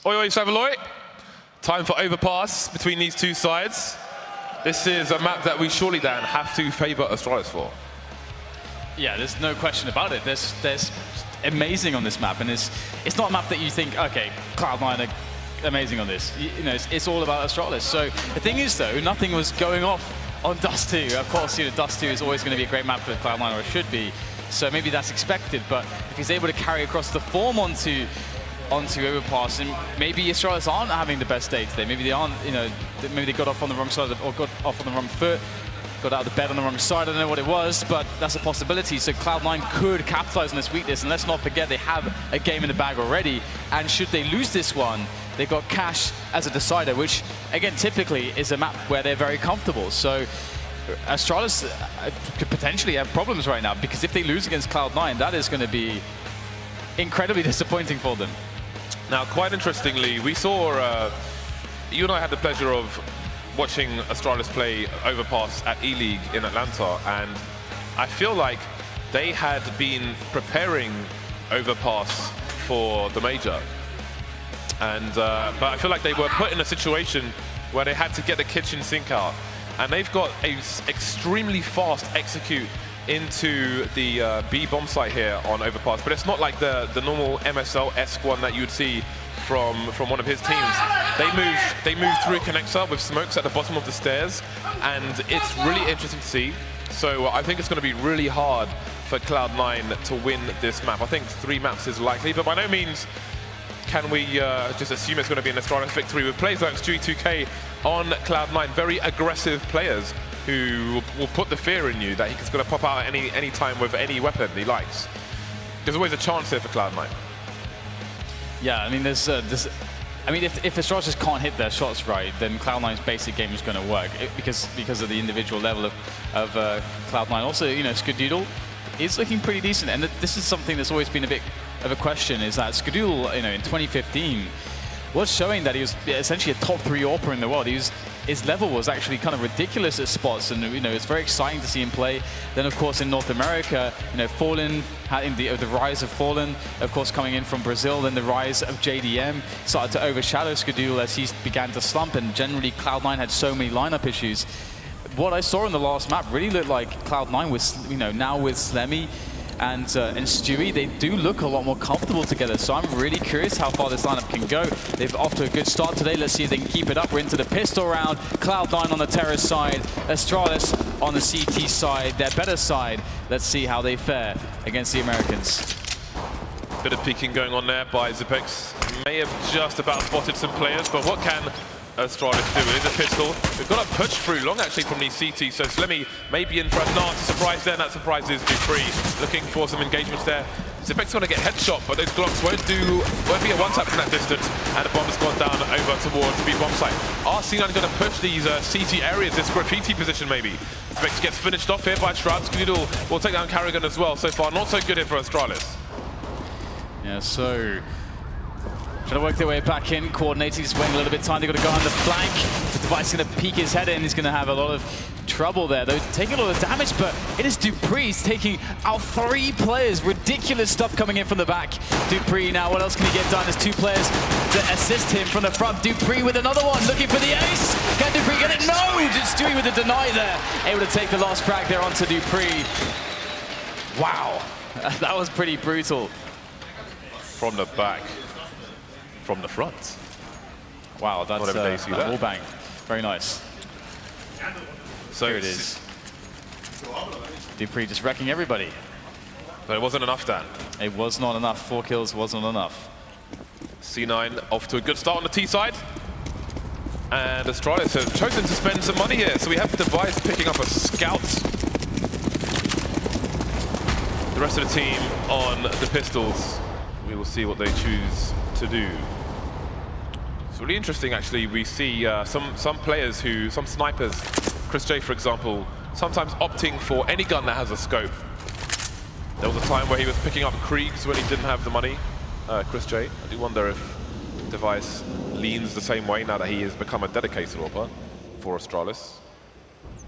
Oi, oi, Savaloi. Time for overpass between these two sides. This is a map that we surely, Dan, have to favour Astralis for. Yeah, there's no question about it. There's amazing on this map, and it's not a map that you think, okay, Cloud9 are amazing on this. You know, it's all about Astralis. So the thing is, though, nothing was going off on Dust 2. Of course, you know, Dust 2 is always going to be a great map for Cloud9, or it should be. So maybe that's expected. But if he's able to carry across the form onto Overpass, and maybe Astralis aren't having the best day today. Maybe they aren't, you know, maybe they got off on the wrong side or got off on the wrong foot. Got out of the bed on the wrong side, I don't know what it was, but that's a possibility. So Cloud9 could capitalize on this weakness, and let's not forget they have a game in the bag already, and should they lose this one, they got Cash as a decider, which, again, typically is a map where they're very comfortable. So Astralis could potentially have problems right now, because if they lose against Cloud9, that is going to be incredibly disappointing for them. Now, quite interestingly, we saw, you and I had the pleasure of watching Astralis play Overpass at E-League in Atlanta, and I feel like they had been preparing Overpass for the major. And but I feel like they were put in a situation where they had to get the kitchen sink out, and they've got a extremely fast execute into the B bomb site here on Overpass, but it's not like the normal MSL-esque one that you'd see from one of his teams. They move through connector with smokes at the bottom of the stairs, and it's really interesting to see. So I think it's going to be really hard for Cloud9 to win this map. I think 3 maps is likely, but by no means can we just assume it's going to be an Astralis victory with players like Stewie2K on Cloud9, very aggressive players who will put the fear in you that he's going to pop out at any time with any weapon he likes. There's always a chance here for Cloud9. Yeah, I mean, if Astralis just can't hit their shots right, then Cloud9's basic game is going to work because of the individual level of Cloud9. Also, you know, Skadoodle is looking pretty decent, and this is something that's always been a bit of a question, is that Skadoodle, you know, in 2015 was showing that he was essentially a top 3 AWPer in the world. His level was actually kind of ridiculous at spots, and you know, it's very exciting to see him play. Then, of course, in North America, you know, Fallen, having the rise of Fallen, of course, coming in from Brazil, then the rise of JDM started to overshadow Skadoodle as he began to slump, and generally Cloud9 had so many lineup issues. What I saw in the last map really looked like Cloud9 was, you know, now with Slemmy and Stewie, they do look a lot more comfortable together. So I'm really curious how far this lineup can go. They've off to a good start today. Let's see if they can keep it up. We're into the pistol round. Cloud9 on the terrace side, Astralis on the CT side, their better side. Let's see how they fare against the Americans. Bit of peeking going on there by Zipex. May have just about spotted some players, but what can Astralis do? It is a pistol. We've got a push through long actually from these CT, so Slemmy may be in for a nasty surprise there, and that surprise is dupreeh. Looking for some engagements there. Zipex going to get headshot, but those Glocks won't be a one-tap from that distance, and the bomb has gone down over towards the bomb site. R-C9 going to push these CT areas, this graffiti position maybe. Zipex gets finished off here by Shroud. Skadoodle will take down karrigan as well. So far, not so good here for Astralis. Yeah, so trying to work their way back in, coordinating, just waiting a little bit of time. They've got to go on the flank. The device is going to peek his head in. He's going to have a lot of trouble there. They're taking a lot of damage, but it is dupreeh. He's taking out 3 players. Ridiculous stuff coming in from the back. dupreeh now, what else can he get done? There's 2 players to assist him from the front. dupreeh with another one, looking for the ace. Can dupreeh get it? No! Just Stewie with a deny there. Able to take the last frag there onto dupreeh. Wow, that was pretty brutal. From the back. From the front. Wow, that's a wall bang. Very nice. So here it is. dupreeh just wrecking everybody. But it wasn't enough, Dan. It was not enough. 4 kills wasn't enough. C9 off to a good start on the T side. And Astralis have chosen to spend some money here. So we have Device picking up a scout. The rest of the team on the pistols. We will see what they choose to do. It's really interesting, actually. We see some players some snipers, Chris J, for example, sometimes opting for any gun that has a scope. There was a time where he was picking up Kriegs when he didn't have the money, Chris J. I do wonder if Device leans the same way now that he has become a dedicated AWPer for Astralis.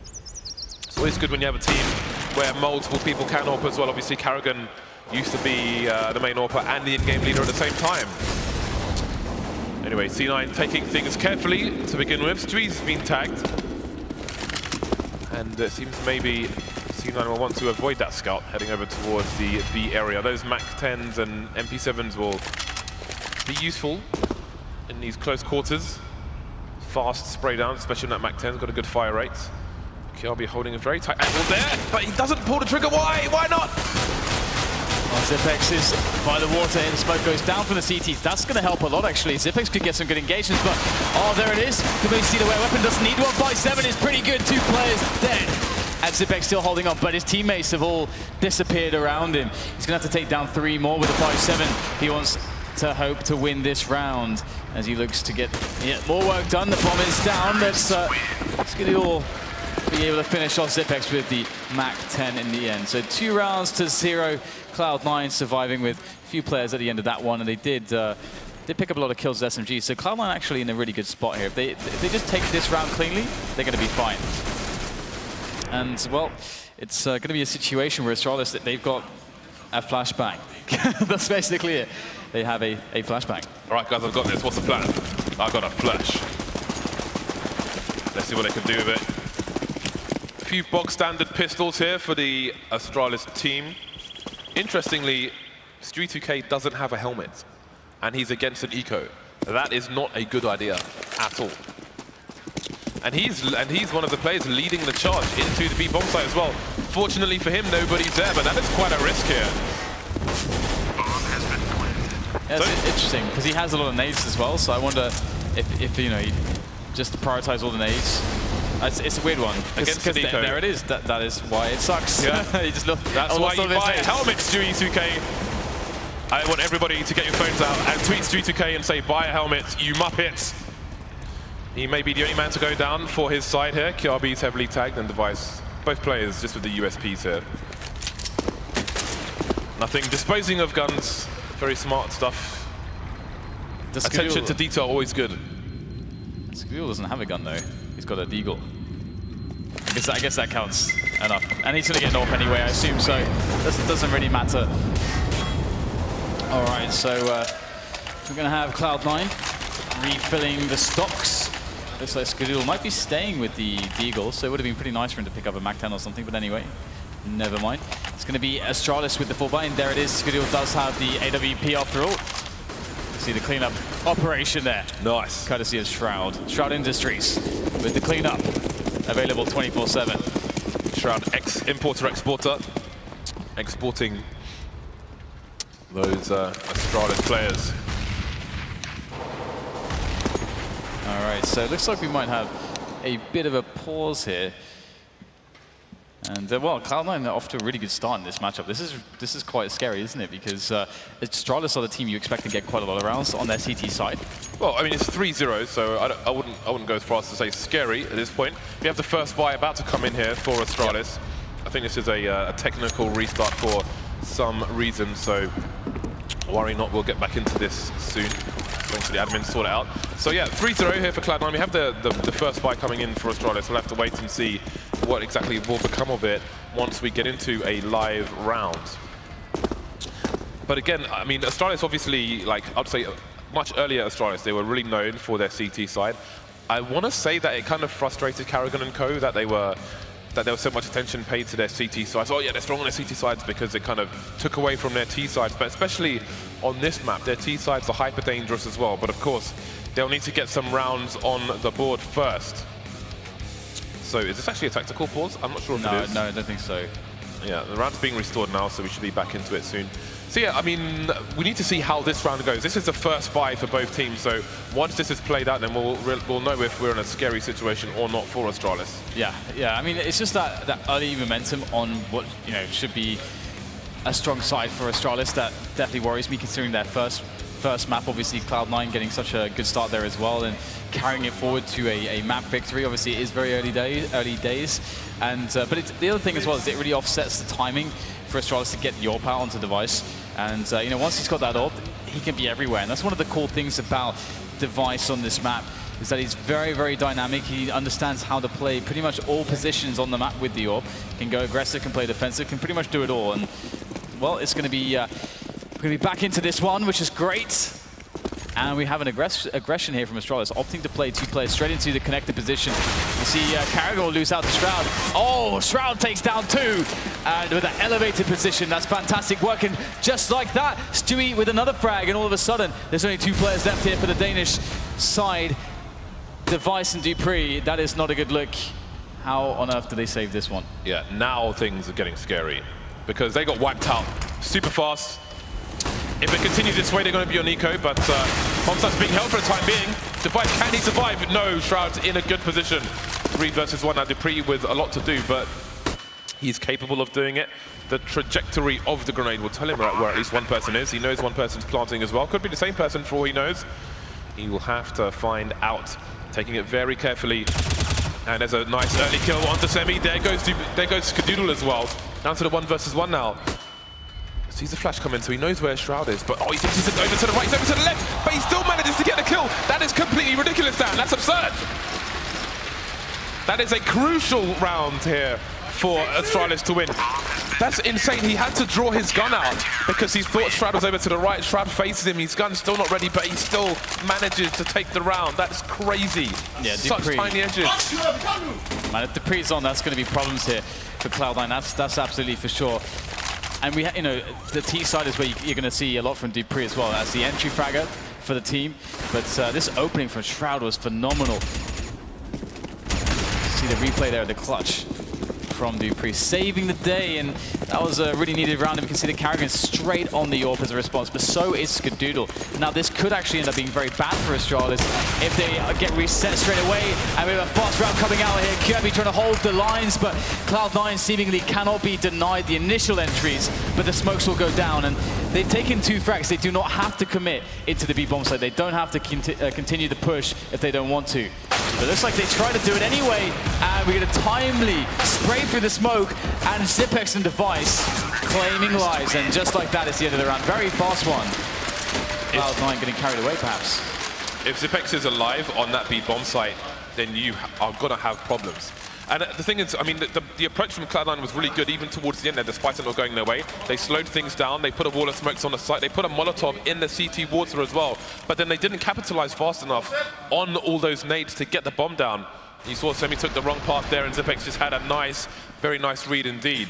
It's always good when you have a team where multiple people can AWP as well. Obviously, karrigan used to be the main AWPer and the in-game leader at the same time. Anyway, C9 taking things carefully to begin with. Stewie's been tagged. And it seems maybe C9 will want to avoid that scout heading over towards the B area. Those Mac 10s and MP7s will be useful in these close quarters. Fast spray down, especially on that Mac 10's got a good fire rate. Kjærbye holding a very tight angle there, but he doesn't pull the trigger. Why? Why not? Well, Zipex is by the water and the smoke goes down from the CTs. That's going to help a lot, actually. Zipex could get some good engagements, but oh, there it is. Completely see the way weapon doesn't need one. 5-7 is pretty good. 2 players dead. And Zipex still holding on, but his teammates have all disappeared around him. He's going to have to take down 3 more with the 5-7. He wants to hope to win this round as he looks to get more work done. The bomb is down. Let's Skadoodle be able to finish off Zipex with the Mac 10 in the end. So 2 rounds to 0. Cloud9 surviving with a few players at the end of that one, and they did pick up a lot of kills with SMG. So Cloud9 actually in a really good spot here. If they just take this round cleanly, they're going to be fine. And well, it's going to be a situation where Astralis, they've got a flashbang. That's basically it. They have a flashbang. All right, guys, I've got this. What's the plan? I've got a flash. Let's see what they can do with it. A few box standard pistols here for the Astralis team. Interestingly, Stewie2K doesn't have a helmet, and he's against an eco. That is not a good idea at all. And he's one of the players leading the charge into the B bomb site as well. Fortunately for him, nobody's there, but that is quite a risk here. Yeah, it's interesting because he has a lot of nades as well. So I wonder if you know, he just prioritize all the nades. It's a weird one. Against there it is. That is why it sucks. Yeah. You just look. That's why you buy a helmet, Stewie2K. I want everybody to get your phones out and tweet Stewie2K and say, buy a helmet, you muppets. He may be the only man to go down for his side here. Kjærbye is heavily tagged and Device. Both players just with the USPs here. Nothing. Disposing of guns. Very smart stuff. Attention to detail, always good. Skadoodle doesn't have a gun though. He's got a deagle. I guess that counts enough. And he's going to get an AWP anyway, I assume, so it doesn't really matter. All right, so we're going to have Cloud9 refilling the stocks. Looks like Skadoodle might be staying with the deagle, so it would have been pretty nice for him to pick up a Mac 10 or something, but anyway, never mind. It's going to be Astralis with the 4-buy, and there it is. Skadoodle does have the AWP after all. See the cleanup operation there. Nice. Courtesy of Shroud. Shroud Industries with the cleanup. Available 24/7. Shroud importer-exporter. Exporting those Astralis players. All right, so it looks like we might have a bit of a pause here. And well, Cloud9 are off to a really good start in this matchup. This is quite scary, isn't it? Because Astralis are the team you expect to get quite a lot of rounds on their CT side. Well, I mean, it's 3-0, so I wouldn't go as far as to say scary at this point. We have the first buy about to come in here for Astralis. Yep. I think this is a technical restart for some reason, so worry not, we'll get back into this soon. Waiting for the admin to sort it out. So yeah, 3-0 here for Cloud9. We have the first buy coming in for Astralis. We'll have to wait and see what exactly will become of it once we get into a live round. But again, I mean, Astralis obviously, like, I'd say much earlier Astralis, they were really known for their CT side. I want to say that it kind of frustrated karrigan and co. that there was so much attention paid to their CT sides. Oh yeah, they're strong on their CT sides because it kind of took away from their T sides. But especially on this map, their T sides are hyper dangerous as well. But of course, they'll need to get some rounds on the board first. So is this actually a tactical pause? I'm not sure if it is. No, I don't think so. Yeah, the round's being restored now, so we should be back into it soon. So yeah, I mean, we need to see how this round goes. This is the first buy for both teams, so once this is played out, then we'll know if we're in a scary situation or not for Astralis. Yeah. I mean, it's just that early momentum on what should be a strong side for Astralis that definitely worries me, considering their first map. Obviously, Cloud9 getting such a good start there as well, and carrying it forward to a map victory. Obviously, it is very early days, and but the other thing as well is it really offsets the timing for Astralis to get the AWP out onto Device. And once he's got that AWP, he can be everywhere. And that's one of the cool things about Device on this map, is that he's very, very dynamic. He understands how to play pretty much all positions on the map with the AWP. Can go aggressive, can play defensive, can pretty much do it all. And well, it's going to be back into this one, which is great. And we have an aggression here from Astralis, opting to play 2 players straight into the connected position. You see karrigan will lose out to Shroud. Oh, Shroud takes down 2. And with an elevated position, that's fantastic work. And just like that, Stewie with another frag. And all of a sudden, there's only 2 players left here for the Danish side. Device and dupreeh, that is not a good look. How on earth do they save this one? Yeah, now things are getting scary because they got wiped out super fast. If it continues this way, they're going to be on Nico, but Homstar's being held for the time being. Device, can he survive? No, Shroud's in a good position. 3 versus 1 now, dupreeh with a lot to do, but he's capable of doing it. The trajectory of the grenade will tell him where at least one person is. He knows one person's planting as well. Could be the same person for all he knows. He will have to find out, taking it very carefully. And there's a nice early kill onto Slemmy. There goes Skadoodle as well. Down to the 1 versus 1 now. Sees the flash come in, so he knows where Shroud is. But oh, he thinks he's over to the right, he's over to the left, but he still manages to get the kill. That is completely ridiculous, Dan. That's absurd. That is a crucial round here for Astralis to win. That's insane. He had to draw his gun out because he thought Shroud was over to the right. Shroud faces him. His gun's still not ready, but he still manages to take the round. That's crazy. Yeah, such tiny edges. Man, if dupreeh's on, that's going to be problems here for Cloud9. That's absolutely for sure. And we, the T side is where you're going to see a lot from dupreeh as well. That's the entry fragger for the team. But this opening from Shroud was phenomenal. See the replay there, the clutch from dupreeh, saving the day, and that was a really needed round. And we can see the karrigan straight on the AWP as a response, but so is Skadoodle. Now this could actually end up being very bad for Astralis if they get reset straight away. And we have a fast round coming out here. Kjærbye trying to hold the lines, but Cloud9 seemingly cannot be denied the initial entries, but the smokes will go down. And they've taken 2 frags. They do not have to commit into the B bomb site. They don't have to continue the push if they don't want to. But it looks like they try to do it anyway, and we get a timely spray through the smoke, and Zipex and Device claiming lives, and just like that, it's the end of the round. Very fast one. Cloud9 getting carried away, perhaps. If Zipex is alive on that B bomb site, then you are going to have problems. And the thing is, I mean, the approach from Cloud9 was really good even towards the end there, despite it not going their way. They slowed things down, they put a wall of smokes on the site, they put a Molotov in the CT water as well, but then they didn't capitalize fast enough on all those nades to get the bomb down. You saw Slemmy took the wrong path there, and Zipex just had a nice, very nice read indeed.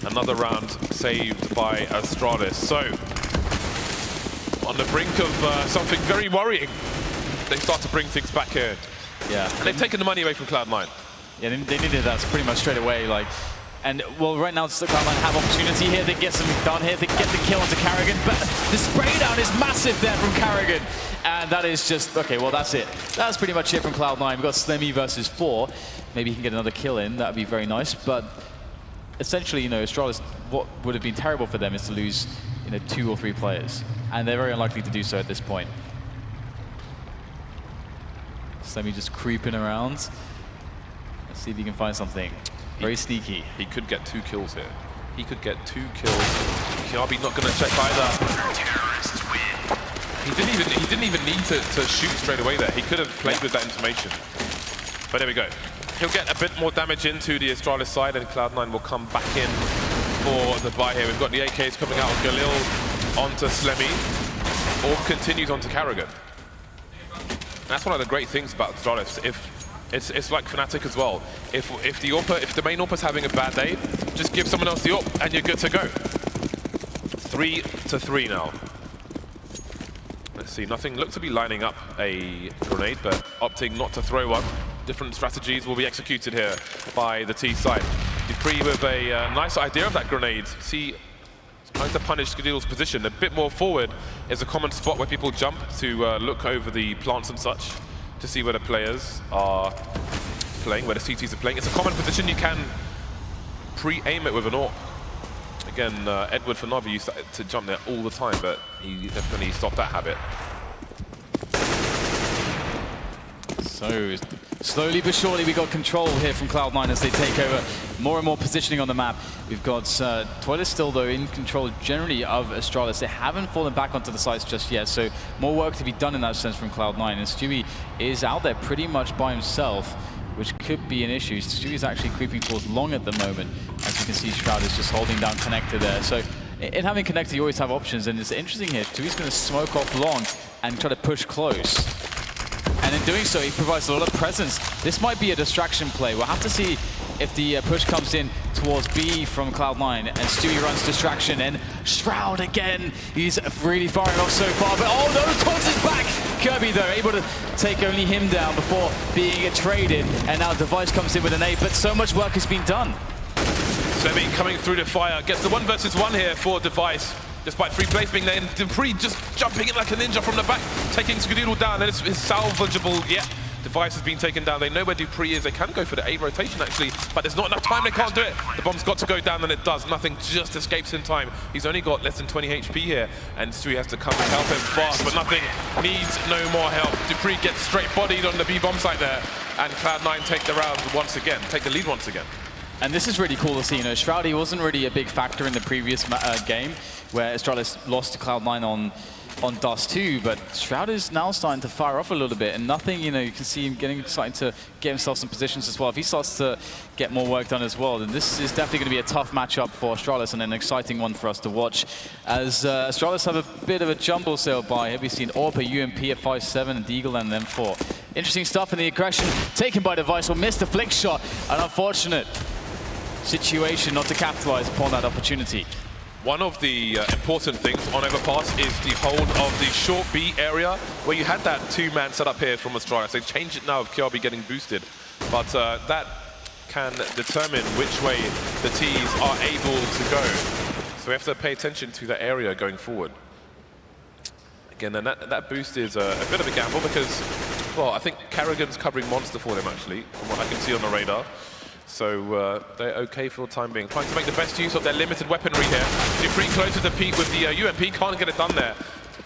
Another round saved by Astralis. So, on the brink of something very worrying, they start to bring things back here. Yeah. And they've taken the money away from Cloud9. Yeah, they needed that pretty much straight away. And well, right now Cloud9 have opportunity here. They get something done here. They get the kill onto karrigan, but the spray down is massive there from karrigan. And that is just, okay, well, that's it. That's pretty much it from Cloud9. We've got Slemmy versus 4. Maybe he can get another kill in. That would be very nice. But essentially, Astralis, what would have been terrible for them is to lose, 2 or 3 players. And they're very unlikely to do so at this point. Slemmy just creeping around. Let's see if he can find something. Very sneaky. He could get 2 kills here. He could get 2 kills. Kjærbye not going to check either. He didn't even need to shoot straight away there. He could have played with that information. But there we go. He'll get a bit more damage into the Astralis side, and Cloud9 will come back in for the buy here. We've got the AKs coming out of Galil onto Slemmy. Or continues onto karrigan. That's one of the great things about Astralis. It's like Fnatic as well. If the main AWPer's having a bad day, just give someone else the AWP and you're good to go. 3-3 now. Let's see, nothing looked to be lining up a grenade, but opting not to throw one. Different strategies will be executed here by the T side. dupreeh with a nice idea of that grenade. See, trying to punish Skadoodle's position. A bit more forward is a common spot where people jump to look over the plants and such to see where the players are playing, where the CTs are playing. It's a common position. You can pre-aim it with an AWP. Again, Edward for Navi used to jump there all the time, but he definitely stopped that habit. So, slowly but surely we got control here from Cloud9 as they take over more and more positioning on the map. We've got Toilet still, though, in control generally of Astralis. They haven't fallen back onto the sites just yet, so more work to be done in that sense from Cloud9. And Stewie is out there pretty much by himself, which could be an issue. Stewie is actually creeping towards long at the moment. As you can see, Shroud is just holding down connector there. So in having connected, you always have options, and it's interesting here. Tui's going to smoke off long and try to push close. And in doing so, he provides a lot of presence. This might be a distraction play. We'll have to see if the push comes in towards B from Cloud9, and Stewie runs distraction, and Shroud again. He's really firing off so far, but oh no, taunts is back! Kjærbye though, able to take only him down before being traded, and now Device comes in with an 8, but so much work has been done. Slemmy coming through the fire, gets the 1 versus 1 here for Device. Despite free place being there, and dupreeh just jumping in like a ninja from the back, taking Skadoodle down, and it's salvageable. Yeah, Device has been taken down. They know where dupreeh is. They can go for the 8 rotation actually, but there's not enough time. They can't do it. The bomb's got to go down, and it does. Nothing just escapes in time. He's only got less than 20 HP here, and Stewie has to come and help him fast, but nothing needs no more help. dupreeh gets straight bodied on the B bomb site there, and Cloud9 take the round once again, take the lead once again. And this is really cool to see. You know, Shroud, he wasn't really a big factor in the previous game, where Astralis lost to Cloud9 on Dust 2, but Shroud is now starting to fire off a little bit, and nothing, you know, you can see him starting to get himself some positions as well. If he starts to get more work done as well, then this is definitely going to be a tough matchup for Astralis, and an exciting one for us to watch. As Astralis have a bit of a jumble sail by. Here we've seen Orpa, UMP at 5-7, and Deagle and then 4. Interesting stuff in the aggression taken by Device. Will miss the flick shot, an unfortunate situation not to capitalize upon that opportunity. One of the important things on Overpass is the hold of the short B area, where you had that 2-man setup here from Astralis. They've changed it now with Kjærbye getting boosted, but that can determine which way the Ts are able to go. So we have to pay attention to that area going forward. Again, and that boost is a bit of a gamble because, well, I think karrigan's covering Monster for them actually, from what I can see on the radar. So they're okay for the time being. Trying to make the best use of their limited weaponry here. dupreeh close to the peak with the UMP, can't get it done there.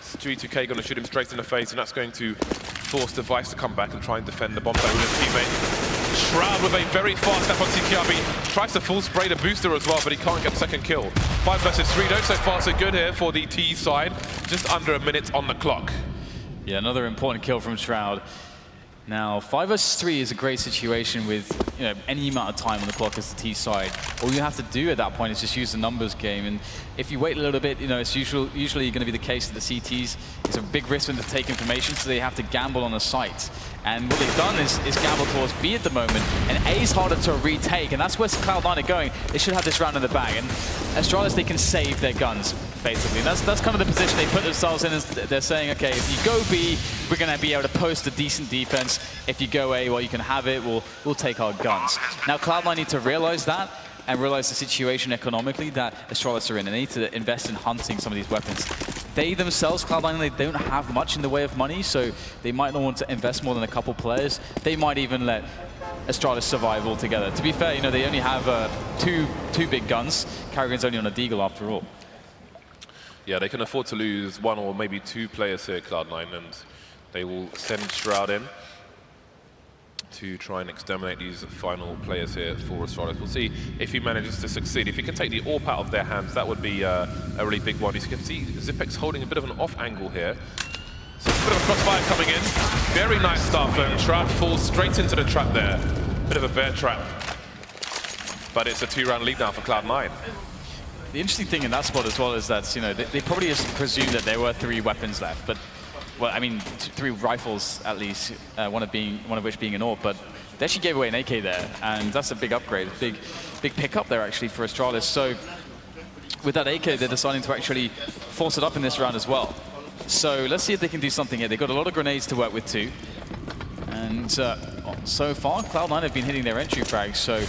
Stewie2K going to shoot him straight in the face, and that's going to force Device to come back and try and defend the bomb site with his teammate. Shroud with a very fast step on Kjærbye. Tries to full spray the booster as well, but he can't get the second kill. 5 versus 3 though, so far so good here for the T side. Just under a minute on the clock. Yeah, another important kill from Shroud. Now, 5 versus 3 is a great situation with, you know, any amount of time on the clock as the T side. All you have to do at that point is just use the numbers game. And if you wait a little bit, you know, it's usually going to be the case that the CTs, it's a big risk when they take information, so they have to gamble on the site. And what they've done is gamble towards B at the moment, and A is harder to retake, and that's where Cloud9 are going. They should have this round in the bag, and Astralis, they can save their guns, basically. And that's kind of the position they put themselves in, as they're saying, okay, if you go B, we're going to be able to post a decent defense. If you go A, well, you can have it, we'll take our guns. Now, Cloud9 need to realize that, and realize the situation economically that Astralis are in, and they need to invest in hunting some of these weapons. They themselves, Cloud9, they don't have much in the way of money, so they might not want to invest more than a couple players. They might even let Astralis survive altogether. To be fair, you know, they only have two big guns. karrigan's only on a Deagle after all. Yeah, they can afford to lose 1 or maybe 2 players here, Cloud9, and they will send Shroud in to try and exterminate these final players here for Astralis. We'll see if he manages to succeed. If he can take the AWP out of their hands, that would be a really big one. As you can see, Xyp9x holding a bit of an off angle here. So a bit of a crossfire coming in. Very nice stuff, and Shroud falls straight into the trap there. Bit of a bear trap. But it's a 2-round lead now for Cloud9. The interesting thing in that spot as well is that, you know, they probably just presumed that there were 3 weapons left, but well, I mean, 3 rifles at least, one of which being an AWP, but they actually gave away an AK there, and that's a big upgrade, big pickup there actually for Astralis. So with that AK, they're deciding to actually force it up in this round as well. So let's see if they can do something here. They've got a lot of grenades to work with too, and so far Cloud9 have been hitting their entry frags. So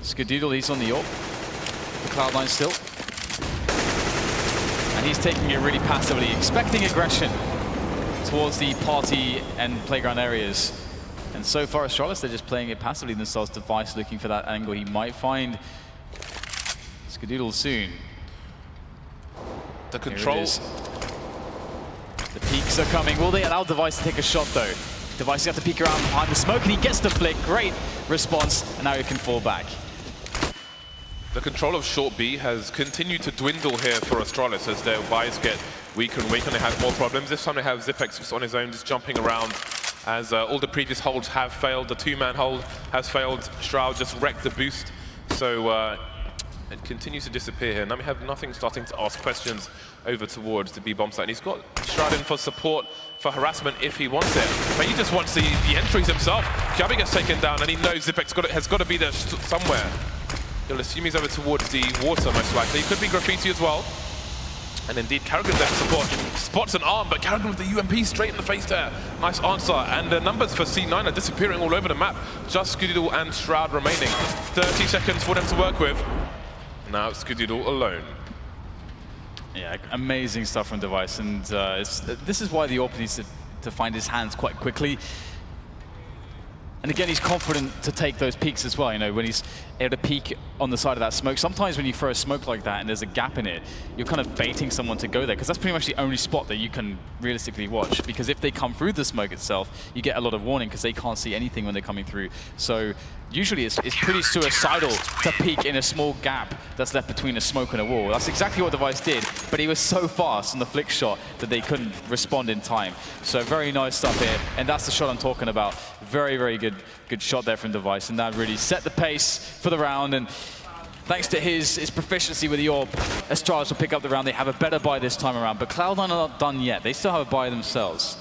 Skadoodle, he's on the AWP for Cloud9 still. And he's taking it really passively, expecting aggression towards the party and playground areas. And so far, Astralis, they're just playing it passively themselves. Device looking for that angle. He might find Skadoodle soon. The control. The peaks are coming. Will they allow Device to take a shot, though? Device has to peek around behind the smoke, and he gets the flick. Great response, and now he can fall back. The control of short B has continued to dwindle here for Astralis as their buys get weaker and weaker, and they have more problems. This time they have Xyp9x just on his own, just jumping around, as all the previous holds have failed. The 2-man hold has failed. Shroud just wrecked the boost. So It continues to disappear here. Now we have nothing starting to ask questions over towards the B bomb site. And he's got Shroud in for support, for harassment if he wants it. But he just wants the entries himself. Kjærbye gets taken down, and he knows Zipek's has got to be there somewhere. He'll assume he's over towards the water, most likely. It could be Graffiti as well. And indeed, karrigan's there to support. Spots an arm, but karrigan with the UMP straight in the face there. Nice answer. And the numbers for C9 are disappearing all over the map. Just Skadoodle and Shroud remaining. 30 seconds for them to work with. Now it's Skadoodle alone. Yeah, amazing stuff from Device. And this is why the AWP needs to find his hands quite quickly. And again, he's confident to take those peeks as well, you know, when he's able to peek on the side of that smoke. Sometimes when you throw a smoke like that and there's a gap in it, you're kind of baiting someone to go there, because that's pretty much the only spot that you can realistically watch. Because if they come through the smoke itself, you get a lot of warning because they can't see anything when they're coming through. So usually it's pretty suicidal to peek in a small gap that's left between a smoke and a wall. That's exactly what Device did, but he was so fast on the flick shot that they couldn't respond in time. So very nice stuff here, and that's the shot I'm talking about. Very, very good shot there from Device, and that really set the pace for the round. And thanks to his proficiency with the AWP, Astralis will pick up the round. They have a better buy this time around, but Cloud9 are not done yet. They still have a buy themselves,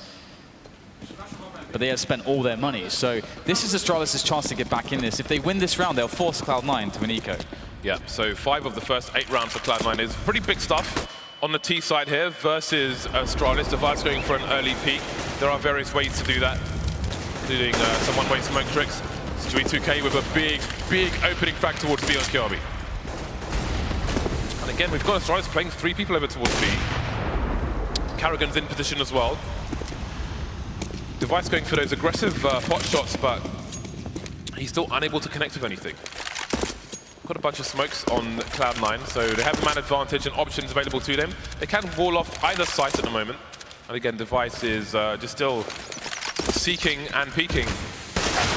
but they have spent all their money. So this is Astralis' chance to get back in this. If they win this round, they'll force Cloud9 to an eco. Yeah, so 5 of the first 8 rounds for Cloud9 is pretty big stuff on the T side here versus Astralis. Device going for an early peek. There are various ways to do that, including some one-way smoke tricks. Stewie2K with a big opening frag towards B on Kjærbye. And again, we've got Astralis playing 3 people over towards B. karrigan's in position as well. Device going for those aggressive pot shots, but he's still unable to connect with anything. Got a bunch of smokes on Cloud9, so they have a man advantage and options available to them. They can wall off either site at the moment. And again, Device is just still seeking and peeking.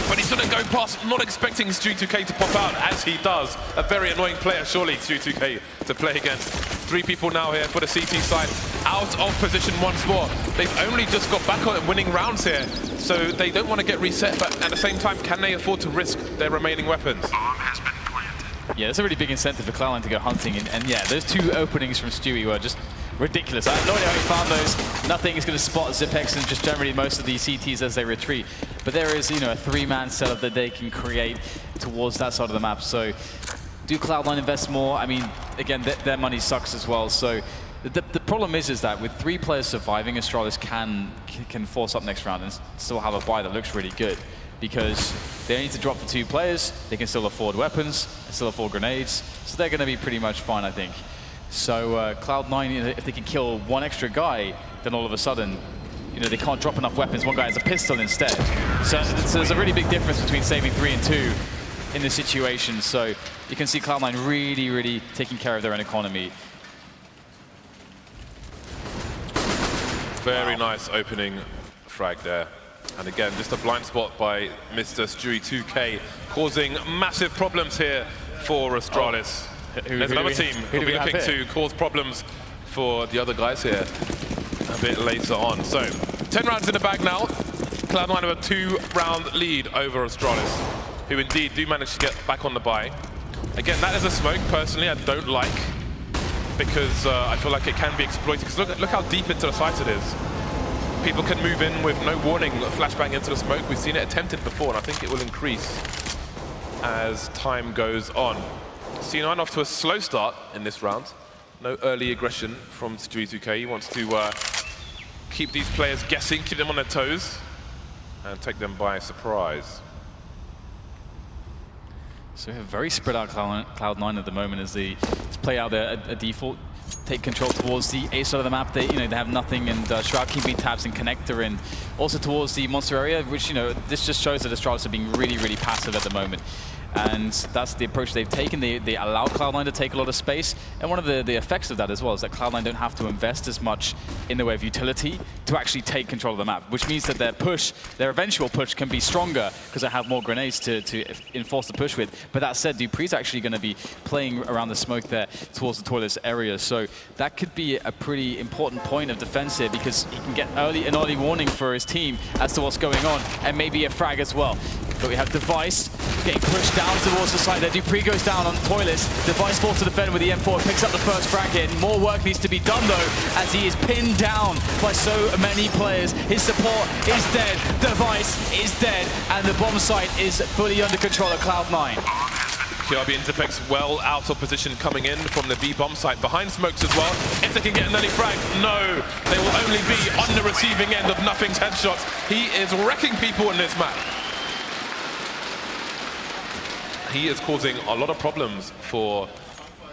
But he's going to go past, not expecting Stewie2K to pop out, as he does. A very annoying player, surely, Stewie2K to play against. 3 people now here for the CT side, out of position once more. They've only just got back on winning rounds here, so they don't want to get reset, but at the same time, can they afford to risk their remaining weapons? Yeah, that's a really big incentive for Cloud9 to go hunting, and yeah, those 2 openings from Stewie were just ridiculous. I have no idea how he found those. Nothing is going to spot Zipex and just generally most of the CTs as they retreat. But there is, you know, a 3-man setup that they can create towards that side of the map. So do Cloud9 invest more? I mean, again, their money sucks as well. So the problem is that with 3 players surviving, Astralis can force up next round and still have a buy that looks really good. Because they need to drop the 2 players, they can still afford weapons, still afford grenades, so they're going to be pretty much fine, I think. So Cloud9, you know, if they can kill 1 extra guy, then all of a sudden, you know, they can't drop enough weapons. 1 guy has a pistol instead. So there's a really big difference between saving 3 and 2 in this situation. So you can see Cloud9 really taking care of their own economy. Very nice opening frag there. And again, just a blind spot by Mr. Stewie2K, causing massive problems here for Astralis. There's another team who'll be looking to cause problems for the other guys here a bit later on. So, 10 rounds in the bag now. Cloud9 have a 2-round lead over Astralis, who indeed do manage to get back on the buy. Again, that is a smoke, personally, I don't like, because I feel like it can be exploited. Because look how deep into the site it is. People can move in with no warning, flashbang into the smoke. We've seen it attempted before, and I think it will increase as time goes on. C9 off to a slow start in this round. No early aggression from Stewie2K. He wants to keep these players guessing, keep them on their toes, and take them by surprise. So we have very spread out Cloud9 at the moment as they play out a default, take control towards the A side of the map. They have nothing, and Shroud keeping tabs and Connector, and also towards the monster area, which, you know, this just shows that Astralis are being really passive at the moment. And that's the approach they've taken. They allow Cloud9 to take a lot of space. And one of the effects of that as well is that Cloud9 don't have to invest as much in the way of utility to actually take control of the map, which means that their eventual push can be stronger because they have more grenades to enforce the push with. But that said, dupreeh's actually going to be playing around the smoke there towards the toilets area. So that could be a pretty important point of defense here, because he can get an early warning for his team as to what's going on, and maybe a frag as well. But we have Device getting pushed down towards the side there. dupreeh goes down on Højsleth. Device falls to defend with the M4, picks up the first frag hit. More work needs to be done though, as he is pinned down by so many players. His support is dead, Device is dead, and the bomb site is fully under control at Cloud9. Kjærbye Interpex well out of position coming in from the B bomb site behind Smokes as well. If they can get an early frag, no, they will only be on the receiving end of Nothing's headshots. He is wrecking people in this map. He is causing a lot of problems for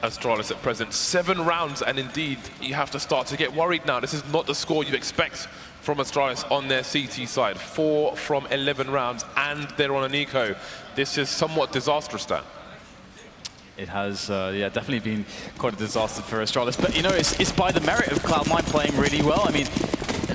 Astralis at present. 7 rounds, and indeed, you have to start to get worried now. This is not the score you expect from Astralis on their CT side. 4 from 11 rounds, and they're on an eco. This is somewhat disastrous there. It has, yeah, definitely been quite a disaster for Astralis. But, you know, it's by the merit of Cloud9 playing really well. I mean,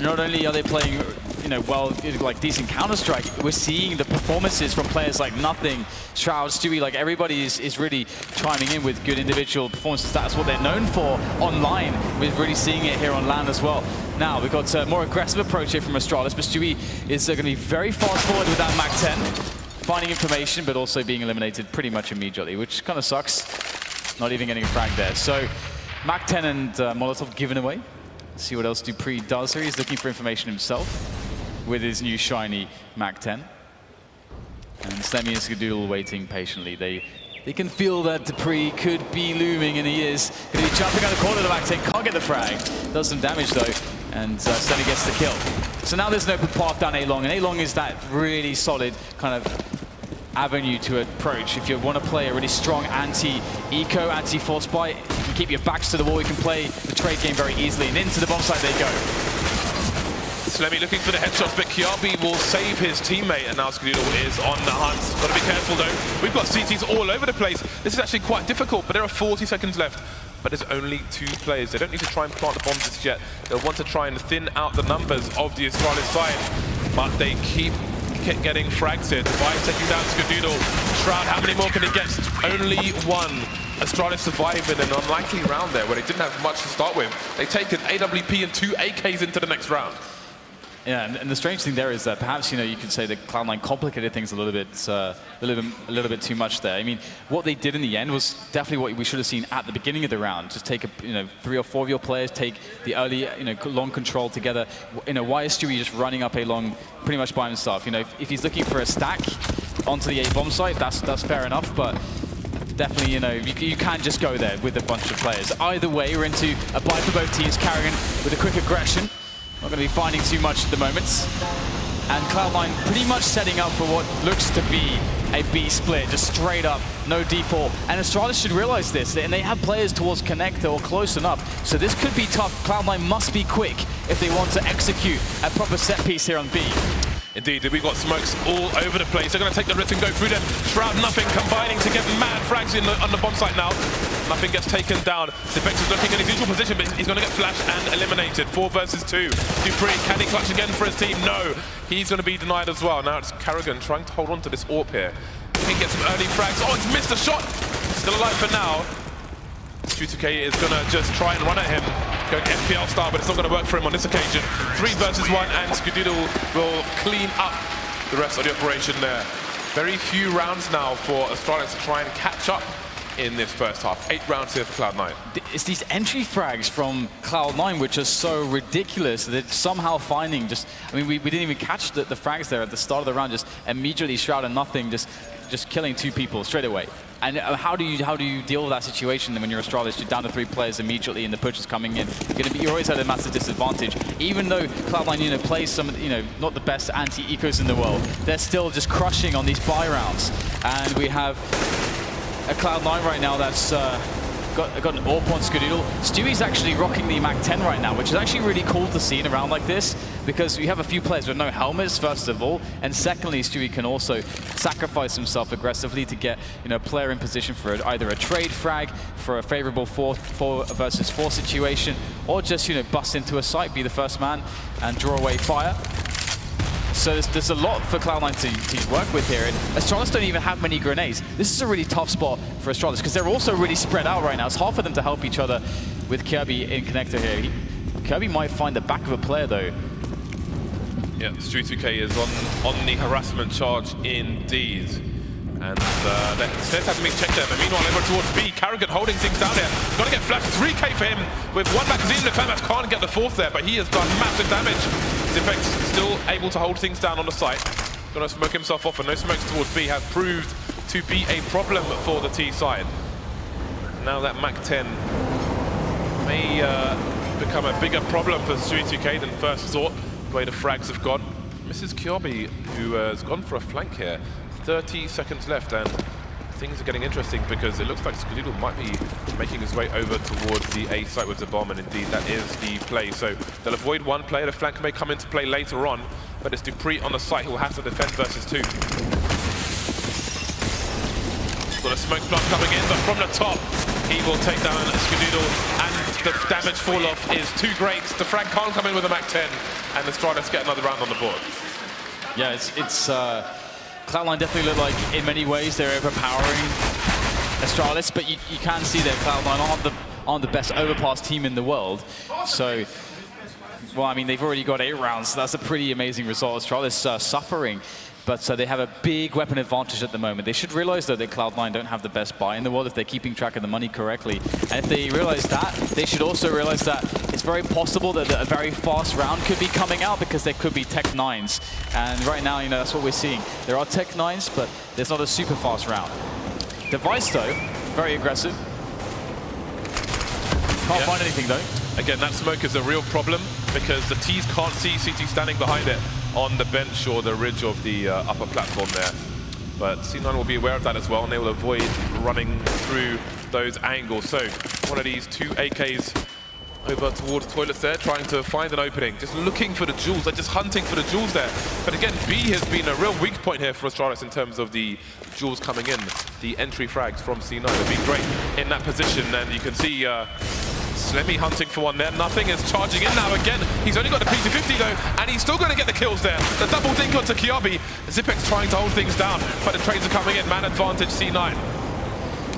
not only are they playing, you know, well, like decent Counter-Strike, we're seeing the performances from players like Nothing, Shroud, Stewie, like everybody is really chiming in with good individual performances. That's what they're known for online. We're really seeing it here on LAN as well. Now, we've got a more aggressive approach here from Astralis, but Stewie is going to be very fast forward with that MAC-10. Finding information, but also being eliminated pretty much immediately, which kind of sucks. Not even getting a frag there. So, MAC-10 and Molotov given away. Let's see what else dupreeh does here. He's looking for information himself with his new shiny MAC-10. And Slemmy and Skadoodle waiting patiently. They can feel that dupreeh could be looming, and he is going to be jumping on the corner of the MAC-10. Can't get the frag. Does some damage though, and Slemmy gets the kill. So now there's an open path down A-Long, and A-Long is that really solid kind of avenue to approach. If you want to play a really strong anti-eco, anti-force buy, you can keep your backs to the wall, you can play the trade game very easily, and into the bomb site they go. Slemmy looking for the headshots, but Kjærbye will save his teammate, and now Skadoodle is on the hunt. Got to be careful though. We've got CTs all over the place. This is actually quite difficult, but there are 40 seconds left. But there's only 2 players. They don't need to try and plant the bombs just yet. They'll want to try and thin out the numbers of the Astralis side, but they keep getting frags here. Device taking down Skadoodle. Shroud, how many more can he get? Only 1. Astralis survived in an unlikely round there where they didn't have much to start with. They take an AWP and 2 AKs into the next round. Yeah, and the strange thing there is that perhaps, you know, you could say that Cloud9 complicated things a little bit too much there. I mean, what they did in the end was definitely what we should have seen at the beginning of the round. Just take 3 or 4 of your players, take the early, long control together. Why is Stewie just running up A-Long pretty much by himself? If he's looking for a stack onto the A-bomb site, that's fair enough, but definitely, you can't just go there with a bunch of players. Either way, we're into a buy for both teams. karrigan with a quick aggression. Not going to be finding too much at the moment. And Cloud9 pretty much setting up for what looks to be a B split, just straight up, no default. And Astralis should realize this, and they have players towards connector or close enough. So this could be tough. Cloud9 must be quick if they want to execute a proper set piece here on B. Indeed, we've got Smokes all over the place. They're going to take the risk and go through them. Shroud, Nothing combining to get mad frags on the bomb site now. Nothing gets taken down. Spex is looking in his usual position, but he's going to get flashed and eliminated. 4 versus 2. dupreeh, can he clutch again for his team? No. He's going to be denied as well. Now it's karrigan trying to hold on to this AWP here. He can get some early frags. Oh, he's missed a shot. Still alive for now. Stewie2K is going to just try and run at him. Going FPL style, but it's not going to work for him on this occasion. 3 versus 1, and Skadoodle will clean up the rest of the operation there. Very few rounds now for Astralis to try and catch up in this first half. 8 rounds here for Cloud9. It's these entry frags from Cloud9 which are so ridiculous. They're somehow finding just, I mean, we didn't even catch the frags there at the start of the round, just immediately Shroud and Nothing just killing 2 people straight away. And how do you deal with that situation when you're Astralis? You're down to 3 players immediately and the push is coming in. You're always at a massive disadvantage. Even though Cloud9 plays some, not the best anti-ecos in the world, they're still just crushing on these buy rounds. And we have a Cloud9 right now that's got an AWP on Skadoodle. Stewie's actually rocking the MAC-10 right now, which is actually really cool to see in a round like this, because we have a few players with no helmets, first of all, and secondly, Stewie can also sacrifice himself aggressively to get a player in position for either a trade frag, for a favorable 4 versus 4 situation, or just bust into a site, be the first man, and draw away fire. So there's a lot for Cloud9 to work with here, and Astralis don't even have many grenades. This is a really tough spot for Astralis, because they're also really spread out right now. It's hard for them to help each other with Kjærbye in connector here. Kjærbye might find the back of a player, though. Yeah, Stewie2K is on the harassment charge indeed. And let's have me check there. But meanwhile, over towards B, karrigan holding things down here. Got to get flash 3k for him with one magazine. Latham can't get the fourth there, but he has done massive damage. Zipex still able to hold things down on the site. Gonna smoke himself off, and no smokes towards B has proved to be a problem for the T side. Now that Mach 10 may become a bigger problem for Stewie2K than first thought, the way the frags have gone. Misses Kjærbye, who has gone for a flank here. 30 seconds left, and things are getting interesting because it looks like Skadoodle might be making his way over towards the A site with the bomb, and indeed that is the play. So they'll avoid one player. The flank may come into play later on, but it's dupreeh on the site who will have to defend versus 2. Got a smoke plant coming in, but from the top, he will take down Skadoodle, and the damage fall-off is too great. The frag can't come in with a Mach 10, and the Astralis get another round on the board. Yeah, it's Cloud9 definitely look like, in many ways, they're overpowering Astralis, but you can see that Cloud9 aren't the best overpass team in the world. So, well, I mean, they've already got 8 rounds, so that's a pretty amazing result. Astralis suffering, but they have a big weapon advantage at the moment. They should realize, though, that Cloud9 don't have the best buy in the world if they're keeping track of the money correctly. And if they realize that, they should also realize that it's very possible that a very fast round could be coming out because there could be Tech 9s. And right now, you know, that's what we're seeing. There are Tech 9s, but there's not a super fast round. Device, though, very aggressive. Can't find anything, though. Again, that smoke is a real problem because the T's can't see CT standing behind it on the bench or the ridge of the upper platform there. But C9 will be aware of that as well, and they will avoid running through those angles. So one of these 2 AKs over towards toilets there, trying to find an opening, just looking for the jewels. They're just hunting for the jewels there. But again, B has been a real weak point here for Astralis in terms of the jewels coming in, the entry frags from C9. They've been great in that position, and you can see Slemmy hunting for one there. Nothing is charging in now again. He's only got the P250 though, and he's still going to get the kills there. The double dink onto Kjærbye. Zipex trying to hold things down, but the trades are coming in. Man advantage C9.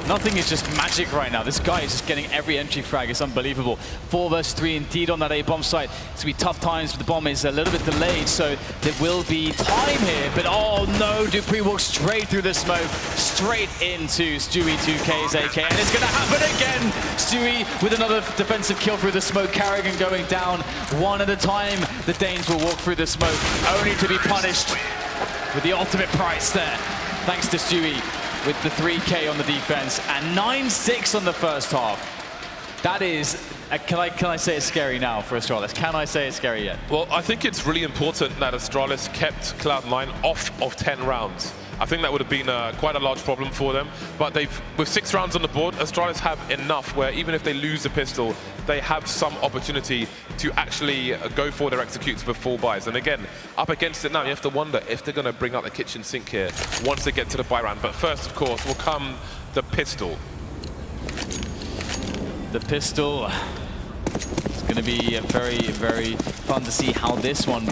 Nothing is just magic right now. This guy is just getting every entry frag. It's unbelievable. 4 versus 3 indeed on that A bomb site. It's going to be tough times, but the bomb is a little bit delayed, so there will be time here. But oh no, dupreeh walks straight through the smoke, straight into Stewie2K's AK, and it's going to happen again. Stewie with another defensive kill through the smoke. karrigan going down one at a time. The Danes will walk through the smoke, only to be punished with the ultimate price there. Thanks to Stewie with the 3K on the defense and 9-6 on the first half. That is, can I say it's scary now for Astralis? Can I say it's scary yet? Well, I think it's really important that Astralis kept Cloud9 off of 10 rounds. I think that would have been quite a large problem for them. But with 6 rounds on the board, Astralis have enough where even if they lose the pistol, they have some opportunity to actually go for their executes with full buys. And again, up against it now, you have to wonder if they're going to bring out the kitchen sink here once they get to the buy round. But first, of course, will come the pistol. The pistol. It's going to be very, very fun to see how this one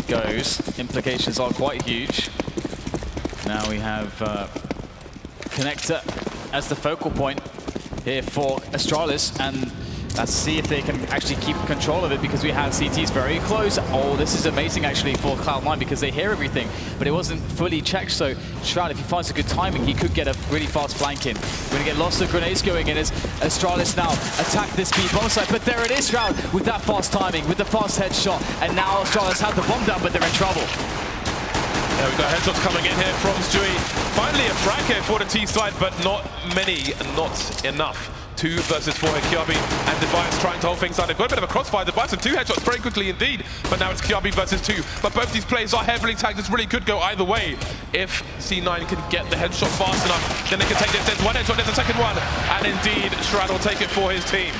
goes. Implications are quite huge. Now we have Connector as the focal point here for Astralis, and let's see if they can actually keep control of it because we have CTs very close. Oh, this is amazing actually for Cloud9 because they hear everything, but it wasn't fully checked. So Shroud, if he finds a good timing, he could get a really fast flank in. We're going to get lots of grenades going in as Astralis now attack this B bomb site, but there it is, Shroud, with that fast timing, with the fast headshot, and now Astralis have the bomb down, but they're in trouble. Yeah, we've got headshots coming in here from Stewie. Finally a frag here for the T side, but not many, not enough. 2 versus 4 here, Kjærbye and Device trying to hold things down. They've got a bit of a crossfire. Device with 2 headshots very quickly indeed, but now it's Kjærbye versus 2. But both these players are heavily tagged. This really could go either way. If C9 can get the headshot fast enough, then they can take this. There's one headshot, there's a second one, and indeed Shroud will take it for his team.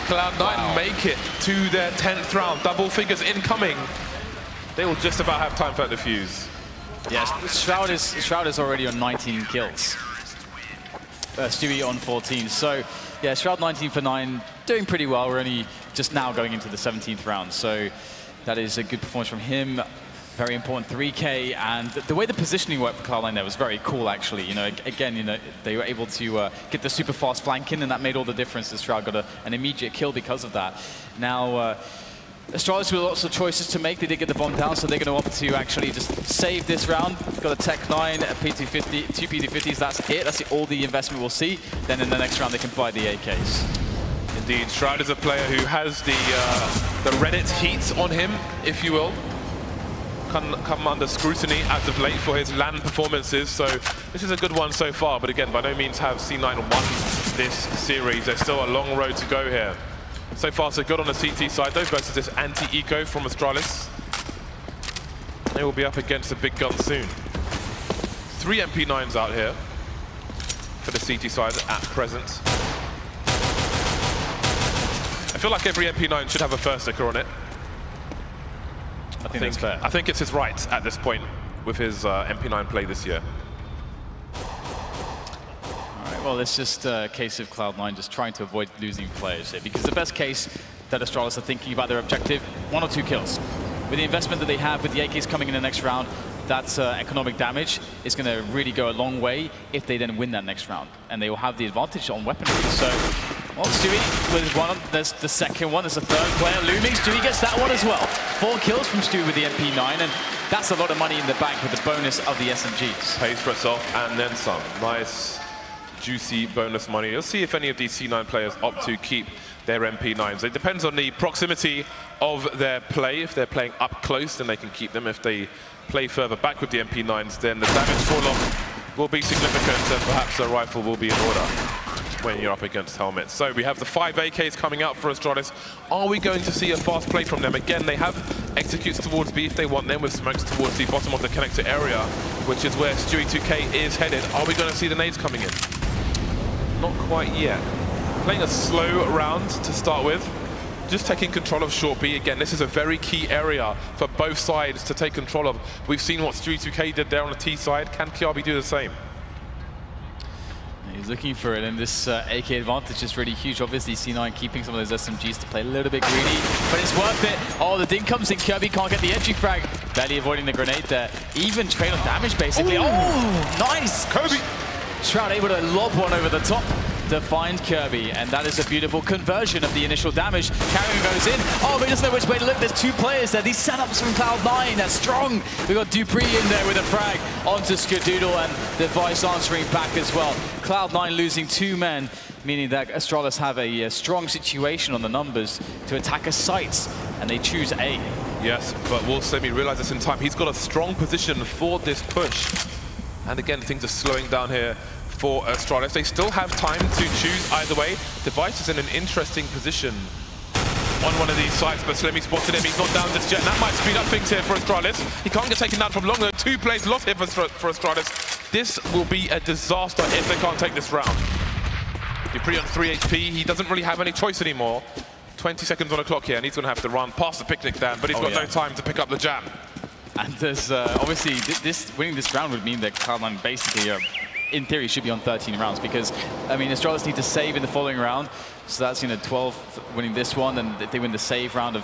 Cloud9 make it to their 10th round. Double figures incoming. They will just about have time for the defuse. Yes, Shroud is already on 19 kills. Stewie on 14. So, yeah, Shroud 19 for 9, doing pretty well. We're only just now going into the 17th round. So that is a good performance from him. Very important 3K, and the way the positioning worked for Cloud9 there was very cool, actually. You know, again, you know, they were able to get the super fast flank in, and that made all the difference as Shroud got an immediate kill because of that. Now, Astralis with lots of choices to make. They did get the bomb down, so they're going to opt to actually just save this round. Got a Tech 9, a P250, 2 P250s, that's it. That's all the investment we'll see. Then in the next round, they can buy the AKs. Indeed, Shroud is a player who has the Reddit heat on him, if you will. Come under scrutiny as of late for his LAN performances, so this is a good one so far. But again, by no means have C9 won this series. There's still a long road to go here. So far, so good on the CT side, though, versus this anti-eco from Astralis. They will be up against a big gun soon. 3 MP9s out here for the CT side at present. I feel like every MP9 should have a first sticker on it. I think that's fair. I think it's his right at this point with his MP9 play this year. Well, it's just a case of Cloud9 just trying to avoid losing players here, because the best case that Astralis are thinking about their objective, 1 or 2 kills. With the investment that they have, with the AKs coming in the next round, that economic damage is going to really go a long way if they then win that next round. And they will have the advantage on weaponry. So, well, Stewie with one, there's the second one, there's a third player looming. Stewie gets that one as well. 4 kills from Stewie with the MP9, and that's a lot of money in the bank with the bonus of the SMGs. Pays for itself and then some. Nice, juicy bonus money. Let's see if any of these C9 players opt to keep their MP9s. It depends on the proximity of their play. If they're playing up close, then they can keep them. If they play further back with the MP9s, then the damage fall-off will be significant, and perhaps a rifle will be in order when you're up against helmets. So we have the 5 AKs coming out for Astralis. Are we going to see a fast play from them? Again, they have executes towards B if they want them, with smokes towards the bottom of the connector area, which is where Stewie2K is headed. Are we going to see the nades coming in? Not quite yet. Playing a slow round to start with. Just taking control of short B. Again, this is a very key area for both sides to take control of. We've seen what Stewie2K did there on the T side. Can Kjærbye do the same? He's looking for it, and this AK advantage is really huge. Obviously, C9 keeping some of those SMGs to play a little bit greedy, but it's worth it. Oh, the ding comes in. Kjærbye can't get the entry frag. Barely avoiding the grenade there. Even trade on damage, basically. Ooh. Oh, nice! Kjærbye! Shroud able to lob one over the top to find Kjærbye, and that is a beautiful conversion of the initial damage. Karrigan goes in. Oh, but he doesn't know which way to look. There's 2 players there. These setups from Cloud9, they're strong. We've got dupreeh in there with a frag onto Skadoodle, and the Vice answering back as well. Cloud9 losing 2 men, meaning that Astralis have a strong situation on the numbers to attack a site, and they choose A. Yes, but will Slemmy realize this in time? He's got a strong position for this push. And again, things are slowing down here for Astralis. They still have time to choose either way. Device is in an interesting position on one of these sites, but Slemmy spotted him. He's not down just yet, and that might speed up things here for Astralis. He can't get taken down from long, though. 2 plays lost here for Astralis. This will be a disaster if they can't take this round. dupreeh on 3 HP. He doesn't really have any choice anymore. 20 seconds on the clock here, and he's going to have to run past the picnic stand, but he's got no time to pick up the jam. And there's obviously winning this round would mean that Cloud9 basically in theory should be on 13 rounds, because I mean Astralis need to save in the following round, so that's 12 winning this one, and if they win the save round of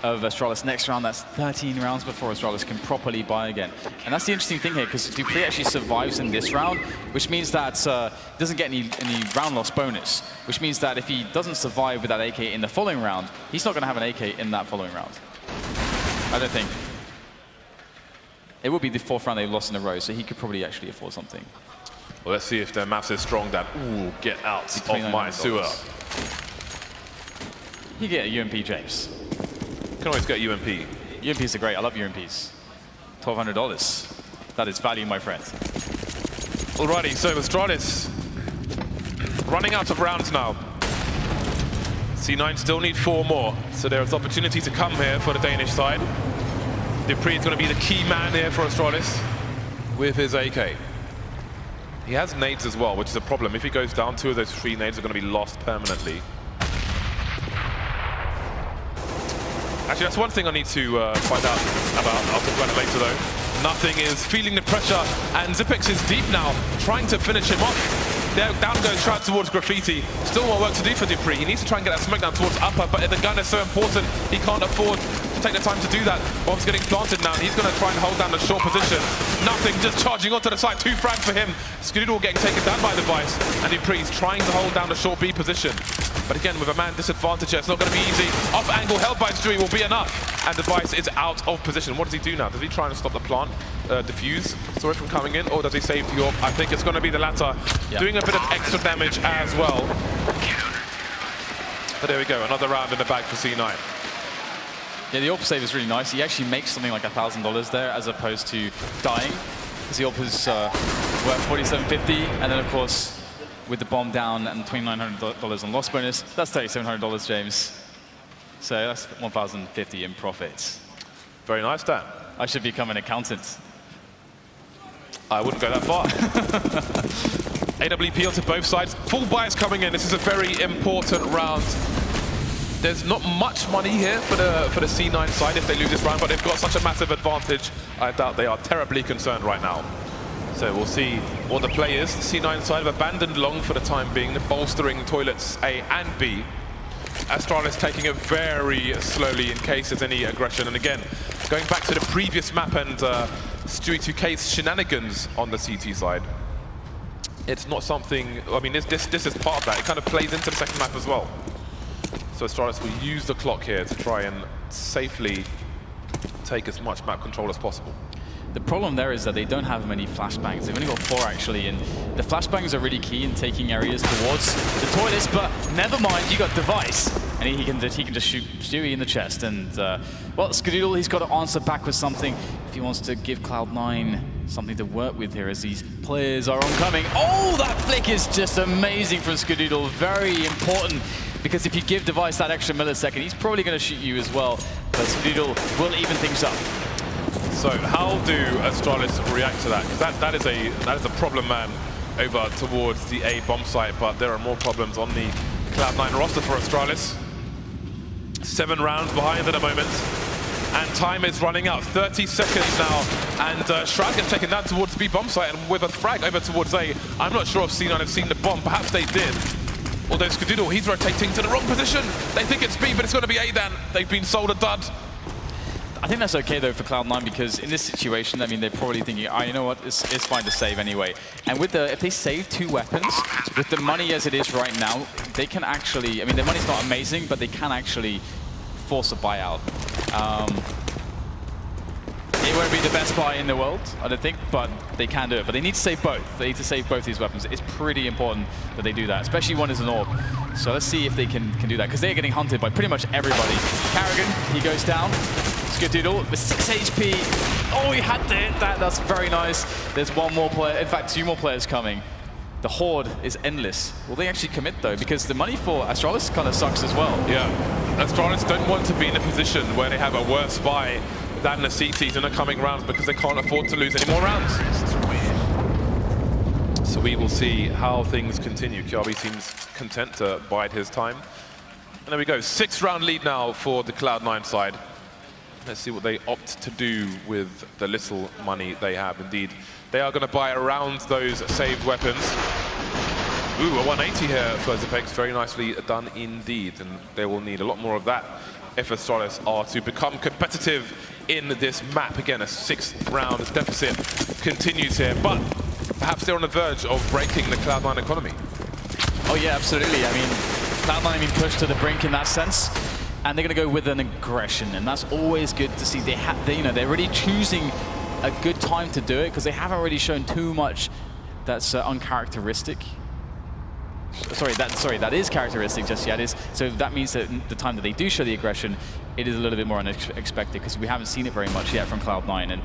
Astralis next round, that's 13 rounds before Astralis can properly buy again. And that's the interesting thing here, because dupreeh actually survives in this round, which means that he doesn't get any round loss bonus, which means that if he doesn't survive with that AK in the following round, he's not going to have an AK in that following round. I don't think. It will be the 4th round they've lost in a row, so he could probably actually afford something. Well, let's see if their maths is strong that, ooh, get out of my sewer. You get a UMP, James. You can always get UMP. UMPs are great. I love UMPs. $1,200. That is value, my friend. Alrighty, so Astralis running out of rounds now. C9 still need 4 more, so there is opportunity to come here for the Danish side. dupreeh is going to be the key man here for Astralis with his AK. He has nades as well, which is a problem. If he goes down, 2 of those 3 nades are going to be lost permanently. Actually, that's one thing I need to find out about. I'll talk about it later, though. Nothing is feeling the pressure, and Xyp9x is deep now, trying to finish him off. There, down goes Shroud towards Graffiti. Still more work to do for dupreeh. He needs to try and get that smoke down towards upper, but the gun is so important, he can't afford to take the time to do that. Bomb's getting planted now, and he's going to try and hold down the short position. Nothing, just charging onto the side. 2 frags for him. Skadoodle getting taken down by the Vice, and dupreeh's trying to hold down the short B position. But again, with a man disadvantage here, it's not going to be easy. Off angle, held by Stewie will be enough. And Device is out of position. What does he do now? Does he try and stop the plant, diffuse Storage from coming in, or does he save the AWP? I think it's going to be the latter, doing a bit of extra damage as well. But there we go, another round in the bag for C9. Yeah, the AWP save is really nice. He actually makes something like $1,000 there as opposed to dying, because the AWP is worth $4,750, and then of course with the bomb down and $2,900 on loss bonus, that's $3,700, James. So that's $1,050 in profits. Very nice, Dan. I should become an accountant. I wouldn't go that far. AWP onto both sides. Full bias coming in. This is a very important round. There's not much money here for the C9 side if they lose this round, but they've got such a massive advantage. I doubt they are terribly concerned right now. So we'll see what the play is. The C9 side have abandoned long for the time being, bolstering toilets A and B. Astralis taking it very slowly in case there's any aggression. And again, going back to the previous map and Stewie2K's shenanigans on the CT side, it's not something, I mean, this is part of that. It kind of plays into the second map as well. So Astralis will use the clock here to try and safely take as much map control as possible. The problem there is that they don't have many flashbangs. They've only got 4 actually, and the flashbangs are really key in taking areas towards the toilets. But never mind, you got Device, and he can just shoot Stewie in the chest. And well, Skadoodle, he's got to answer back with something if he wants to give Cloud9 something to work with here as these players are oncoming. Oh, that flick is just amazing from Skadoodle. Very important, because if you give Device that extra millisecond, he's probably going to shoot you as well. But Skadoodle will even things up. So how do Astralis react to that? Because that is a problem man over towards the A bomb site, but there are more problems on the Cloud9 roster for Astralis. 7 rounds behind at the moment, and time is running out. 30 seconds now, and Shroud gets taken down towards B bomb site, and with a frag over towards A. I'm not sure if C9 have seen the bomb. Perhaps they did. Although Skadoodle, he's rotating to the wrong position. They think it's B, but it's going to be A then. They've been sold a dud. I think that's okay though for Cloud9, because in this situation, I mean, they're probably thinking, oh, you know what, it's fine to save anyway. And with if they save 2 weapons, with the money as it is right now, they can actually, I mean, their money's not amazing, but they can actually force a buyout. It won't be the best buy in the world, I don't think, but they can do it. But they need to save both. They need to save both these weapons. It's pretty important that they do that, especially one is an AWP. So let's see if they can do that, because they're getting hunted by pretty much everybody. karrigan, he goes down. Skadoodle with 6 HP. Oh, he had to hit that. That's very nice. There's one more player, in fact, 2 more players coming. The horde is endless. Will they actually commit though? Because the money for Astralis kind of sucks as well. Yeah, Astralis don't want to be in a position where they have a worse buy than the CTs in the coming rounds, because they can't afford to lose any more rounds. So we will see how things continue. Kjaerbye seems content to bide his time. And there we go, 6-round lead now for the Cloud9 side. Let's see what they opt to do with the little money they have. Indeed, they are going to buy around those saved weapons. Ooh, a 180 here for Zepex. Very nicely done indeed. And they will need a lot more of that if Astralis are to become competitive in this map. Again, a 6th-round deficit continues here. But perhaps they're on the verge of breaking the Cloud9 economy. Oh, yeah, absolutely. I mean, Cloud9 have been pushed to the brink in that sense. And they're going to go with an aggression, and that's always good to see. They're really choosing a good time to do it, because they haven't really shown too much that's uncharacteristic. That is characteristic just yet. So that means that the time that they do show the aggression, it is a little bit more unexpected, because we haven't seen it very much yet from Cloud9, and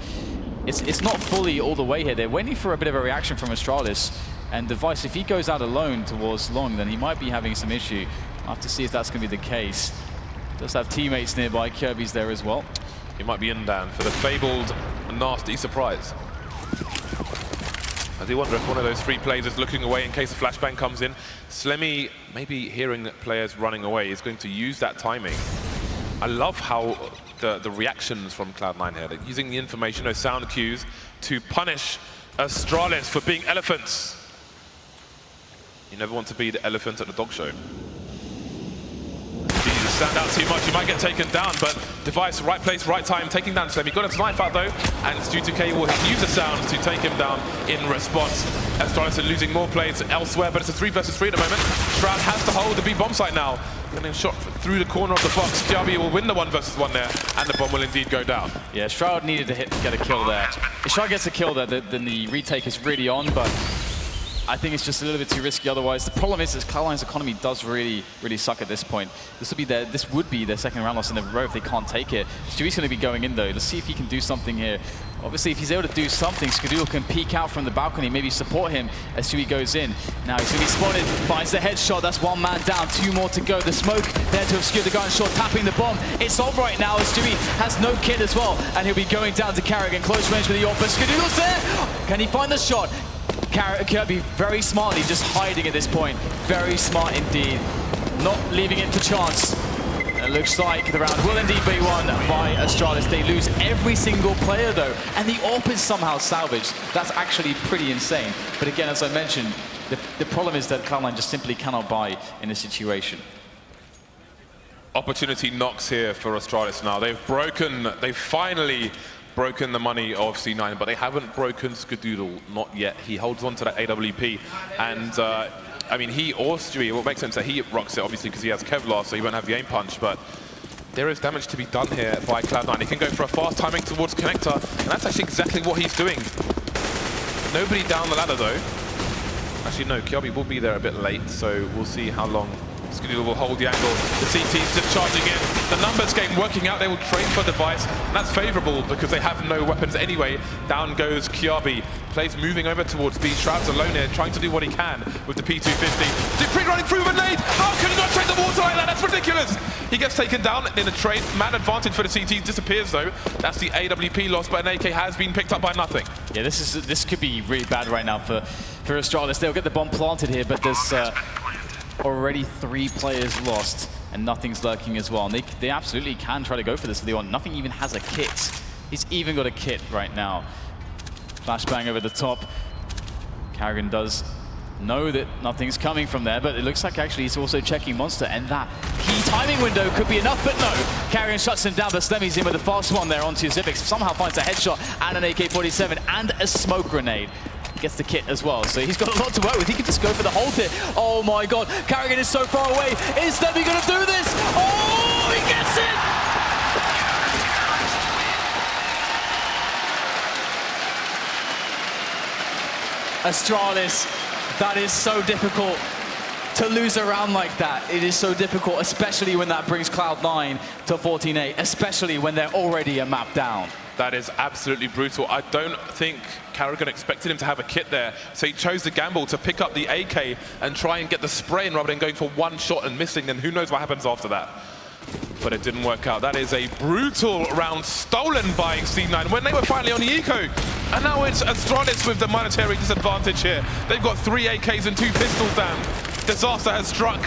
it's not fully all the way here. They're waiting for a bit of a reaction from Astralis, and Device, if he goes out alone towards long, then he might be having some issue. I'll have to see if that's going to be the case. Does have teammates nearby. Kjærbye's there as well. He might be in, Dan, for the fabled nasty surprise. I do wonder if one of those 3 players is looking away in case a flashbang comes in. Slemmy, maybe hearing players running away, is going to use that timing. I love how the reactions from Cloud9 here, they're using the information, those sound cues, to punish Astralis for being elephants. You never want to be the elephant at the dog show. stand out too much, you might get taken down, but Device, right place, right time, taking down Slemmy. Got a knife out though, and Stewie2K will use the sound to take him down in response. Astralis are losing more plays elsewhere, but it's a 3 versus 3 at the moment. Shroud has to hold the B bomb site now. Getting shot through the corner of the box. Kjaerbye will win the 1 versus 1 there, and the bomb will indeed go down. Yeah, Shroud needed to get a kill there. If Shroud gets a kill there, then the retake is really on, but I think it's just a little bit too risky otherwise. The problem is that Cloud9's economy does really suck at this point. This would be their second round loss in a row if they can't take it. Stewie's going to be going in though. Let's see if he can do something here. Obviously, if he's able to do something, Skadoodle can peek out from the balcony, maybe support him as Stewie goes in. Now he's going to be spotted, finds the headshot. That's 1 man down, 2 more to go. The smoke there to obscure the gunshot, tapping the bomb. It's on right now as Stewie has no kit as well, and he'll be going down to karrigan. Close range with the AWP. Skadoodle's there. Can he find the shot? Kjærbye very smartly just hiding at this point. Very smart indeed. Not leaving it to chance. It looks like the round will indeed be won by Astralis. They lose every single player though, and the AWP is somehow salvaged. That's actually pretty insane. But again, as I mentioned, the problem is that Cloud9 just simply cannot buy in this situation. Opportunity knocks here for Astralis now. They've finally broken the money of C9, but they haven't broken Skadoodle, not yet. He holds on to that AWP, and I mean, he or Stewie, it will make sense that he rocks it, obviously, because he has Kevlar, so he won't have the aim punch, but there is damage to be done here by Cloud9. He can go for a fast timing towards Connector, and that's actually exactly what he's doing. Nobody down the ladder, though. Actually, no, Kjærbye will be there a bit late, so we'll see how long Skadoodle will hold the angle. The CT's just charging in. The numbers game working out. They will trade for Device, and that's favorable because they have no weapons anyway. Down goes Kjærbye. Plays moving over towards B. Shroud's alone here, trying to do what he can with the P250. dupreeh running through with a nade. How can you not trade the water like that? That's ridiculous. He gets taken down in the trade. Man advantage for the CT disappears though. That's the AWP loss, but an AK has been picked up by nothing. Yeah, this could be really bad right now for Astralis. They'll get the bomb planted here, but there's already 3 players lost, and nothing's lurking as well. And they absolutely can try to go for this if they want. Nothing even has a kit. He's even got a kit right now. Flashbang over the top. karrigan does know that nothing's coming from there, but it looks like actually he's also checking Monster, and that key timing window could be enough, but no. karrigan shuts him down, but Slemmy's in with a fast one there onto JZFB. Somehow finds a headshot and an AK-47 and a smoke grenade. Gets the kit as well, so he's got a lot to work with. He can just go for the whole hit. Oh my god, karrigan is so far away. Is Slemmy gonna do this? Oh, he gets it! Astralis, that is so difficult to lose a round like that. It is so difficult, especially when that brings Cloud9 to 14-8, especially when they're already a map down. That is absolutely brutal. I don't think karrigan expected him to have a kit there, so he chose the gamble to pick up the AK and try and get the spray in rather than going for 1 shot and missing, and who knows what happens after that. But it didn't work out. That is a brutal round stolen by C9 when they were finally on the eco. And now it's Astralis with the monetary disadvantage here. They've got 3 AKs and 2 pistols down. Disaster has struck.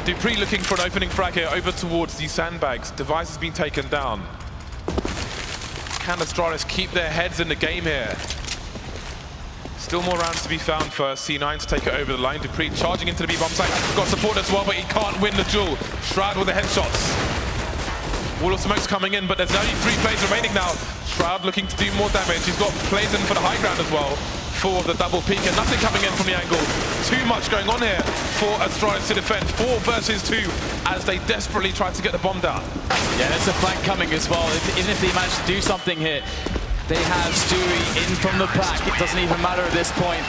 dupreeh looking for an opening frag here over towards the sandbags. Device has been taken down. Can Astralis keep their heads in the game here? Still more rounds to be found for C9 to take it over the line. dupreeh charging into the B-bomb site. Got support as well, but he can't win the duel. Shroud with the headshots. Wall of smoke's coming in, but there's only 3 plays remaining now. Shroud looking to do more damage. He's got plays in for the high ground as well. For the double peek, and nothing coming in from the angle. Too much going on here for Astralis to defend. 4 versus 2 as they desperately try to get the bomb down. Yeah, there's a flank coming as well. Even if they manage to do something here, they have Stewie in from the back. It doesn't even matter at this point.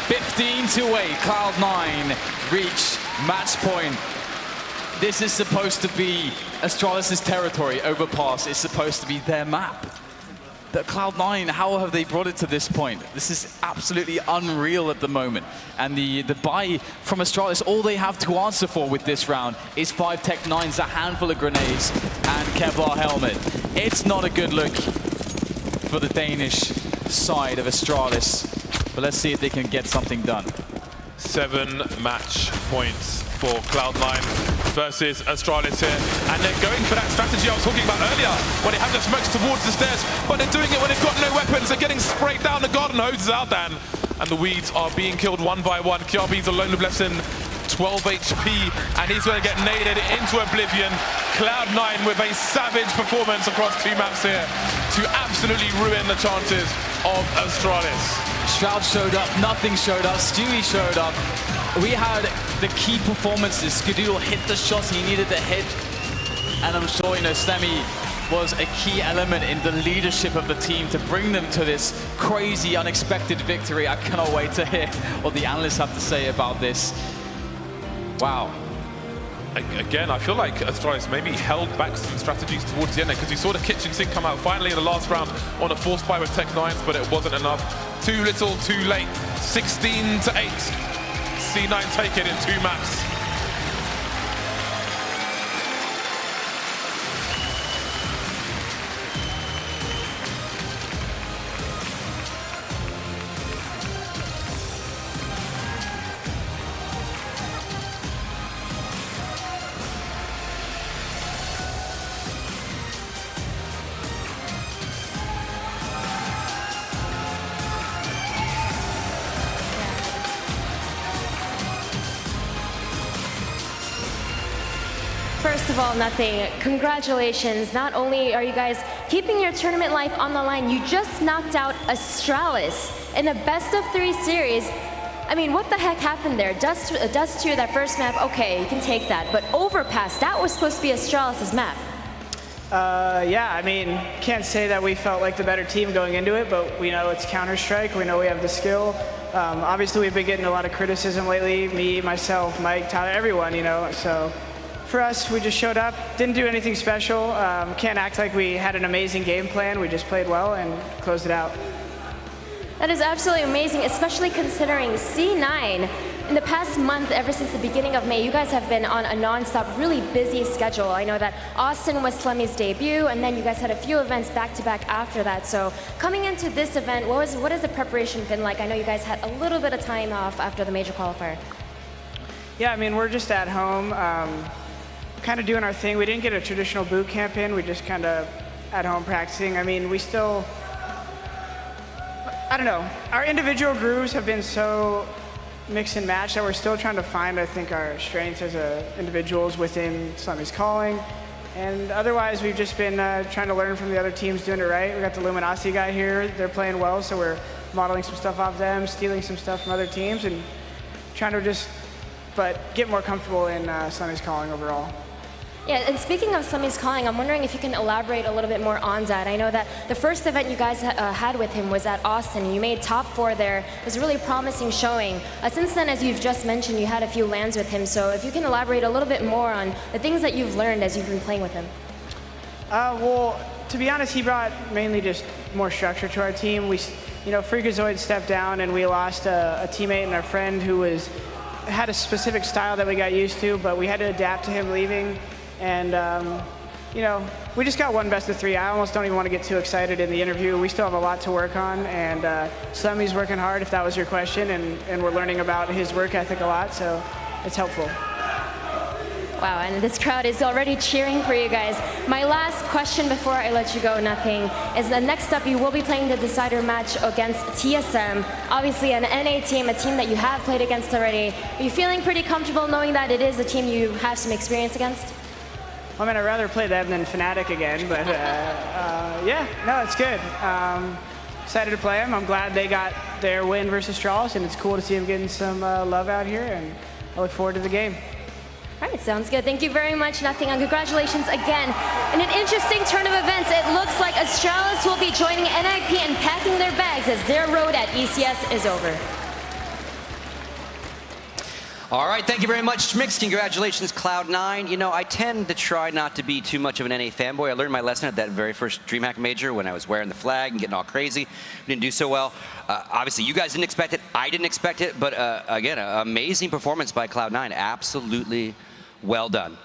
15-8, Cloud9 reach match point. This is supposed to be Astralis' territory. Overpass is supposed to be their map. But Cloud9, how have they brought it to this point? This is absolutely unreal at the moment. And the buy from Astralis, all they have to answer for with this round is 5 Tech 9s, a handful of grenades, and Kevlar helmet. It's not a good look for the Danish side of Astralis. But let's see if they can get something done. 7 match points for Cloud9 versus Astralis here. And they're going for that strategy I was talking about earlier, when they have the smokes towards the stairs, but they're doing it when they've got no weapons. They're getting sprayed down, the garden hoses out, Dan. And the weeds are being killed 1 by 1. Kjærbye's alone with less than 12 HP, and he's going to get naded into oblivion. Cloud9 with a savage performance across 2 maps here to absolutely ruin the chances of Astralis. Shroud showed up, nothing showed up, Stewie showed up. We had the key performances. Skadoodle hit the shots he needed to hit, and I'm sure, you know, Slemmy was a key element in the leadership of the team to bring them to this crazy, unexpected victory. I cannot wait to hear what the analysts have to say about this. Wow. Again, I feel like Astralis maybe held back some strategies towards the end because you saw the kitchen sink come out finally in the last round on a force buy with Tech9s, but it wasn't enough. Too little, too late. 16-8. C9 take it in 2 maps. First of all, nothing. Congratulations. Not only are you guys keeping your tournament life on the line, you just knocked out Astralis in a best-of-3 series. I mean, what the heck happened there? Dust 2, that first map, okay, you can take that. But Overpass, that was supposed to be Astralis' map. Yeah, I mean, can't say that we felt like the better team going into it, but we know it's Counter-Strike. We know we have the skill. Obviously, we've been getting a lot of criticism lately. Me, myself, Mike, Tyler, everyone, you know, so. For us, we just showed up, didn't do anything special. Can't act like we had an amazing game plan. We just played well and closed it out. That is absolutely amazing, especially considering C9. In the past month, ever since the beginning of May, you guys have been on a non-stop, really busy schedule. I know that Austin was Slemmy's debut, and then you guys had a few events back-to-back after that. So coming into this event, what has the preparation been like? I know you guys had a little bit of time off after the major qualifier. Yeah, I mean, we're just at home. Kind of doing our thing. We didn't get a traditional boot camp in. We just kind of at home practicing. I mean, we still, I don't know. Our individual grooves have been so mix and match that we're still trying to find, I think, our strengths as individuals within Slemmy's calling. And otherwise, we've just been trying to learn from the other teams doing it right. We got the Luminosity guy here. They're playing well, so we're modeling some stuff off them, stealing some stuff from other teams, and trying to just, get more comfortable in Slemmy's calling overall. Yeah, and speaking of Slemmy's calling, I'm wondering if you can elaborate a little bit more on that. I know that the first event you guys had with him was at Austin. You made top 4 there. It was a really promising showing. Since then, as you've just mentioned, you had a few lands with him. So if you can elaborate a little bit more on the things that you've learned as you've been playing with him. Well, to be honest, he brought mainly just more structure to our team. We, you know, Freakazoid stepped down, and we lost a teammate and our friend who had a specific style that we got used to, but we had to adapt to him leaving. And, you know, we just got one best-of-3. I almost don't even want to get too excited in the interview. We still have a lot to work on, and Slemmy's working hard, if that was your question, and we're learning about his work ethic a lot, so it's helpful. Wow, and this crowd is already cheering for you guys. My last question before I let you go, Nothing, is that next up you will be playing the decider match against TSM. Obviously an NA team, a team that you have played against already. Are you feeling pretty comfortable knowing that it is a team you have some experience against? I mean, I'd rather play them than Fnatic again, but yeah, no, it's good. Excited to play them. I'm glad they got their win versus Astralis, and it's cool to see them getting some love out here, and I look forward to the game. All right, sounds good. Thank you very much, Nothing, and congratulations again. In an interesting turn of events, it looks like Astralis will be joining NIP and packing their bags as their road at ECS is over. All right, thank you very much, Smix. Congratulations, Cloud9. You know, I tend to try not to be too much of an NA fanboy. I learned my lesson at that very first DreamHack major when I was wearing the flag and getting all crazy. We didn't do so well. Obviously, you guys didn't expect it. I didn't expect it. But again, an amazing performance by Cloud9. Absolutely well done.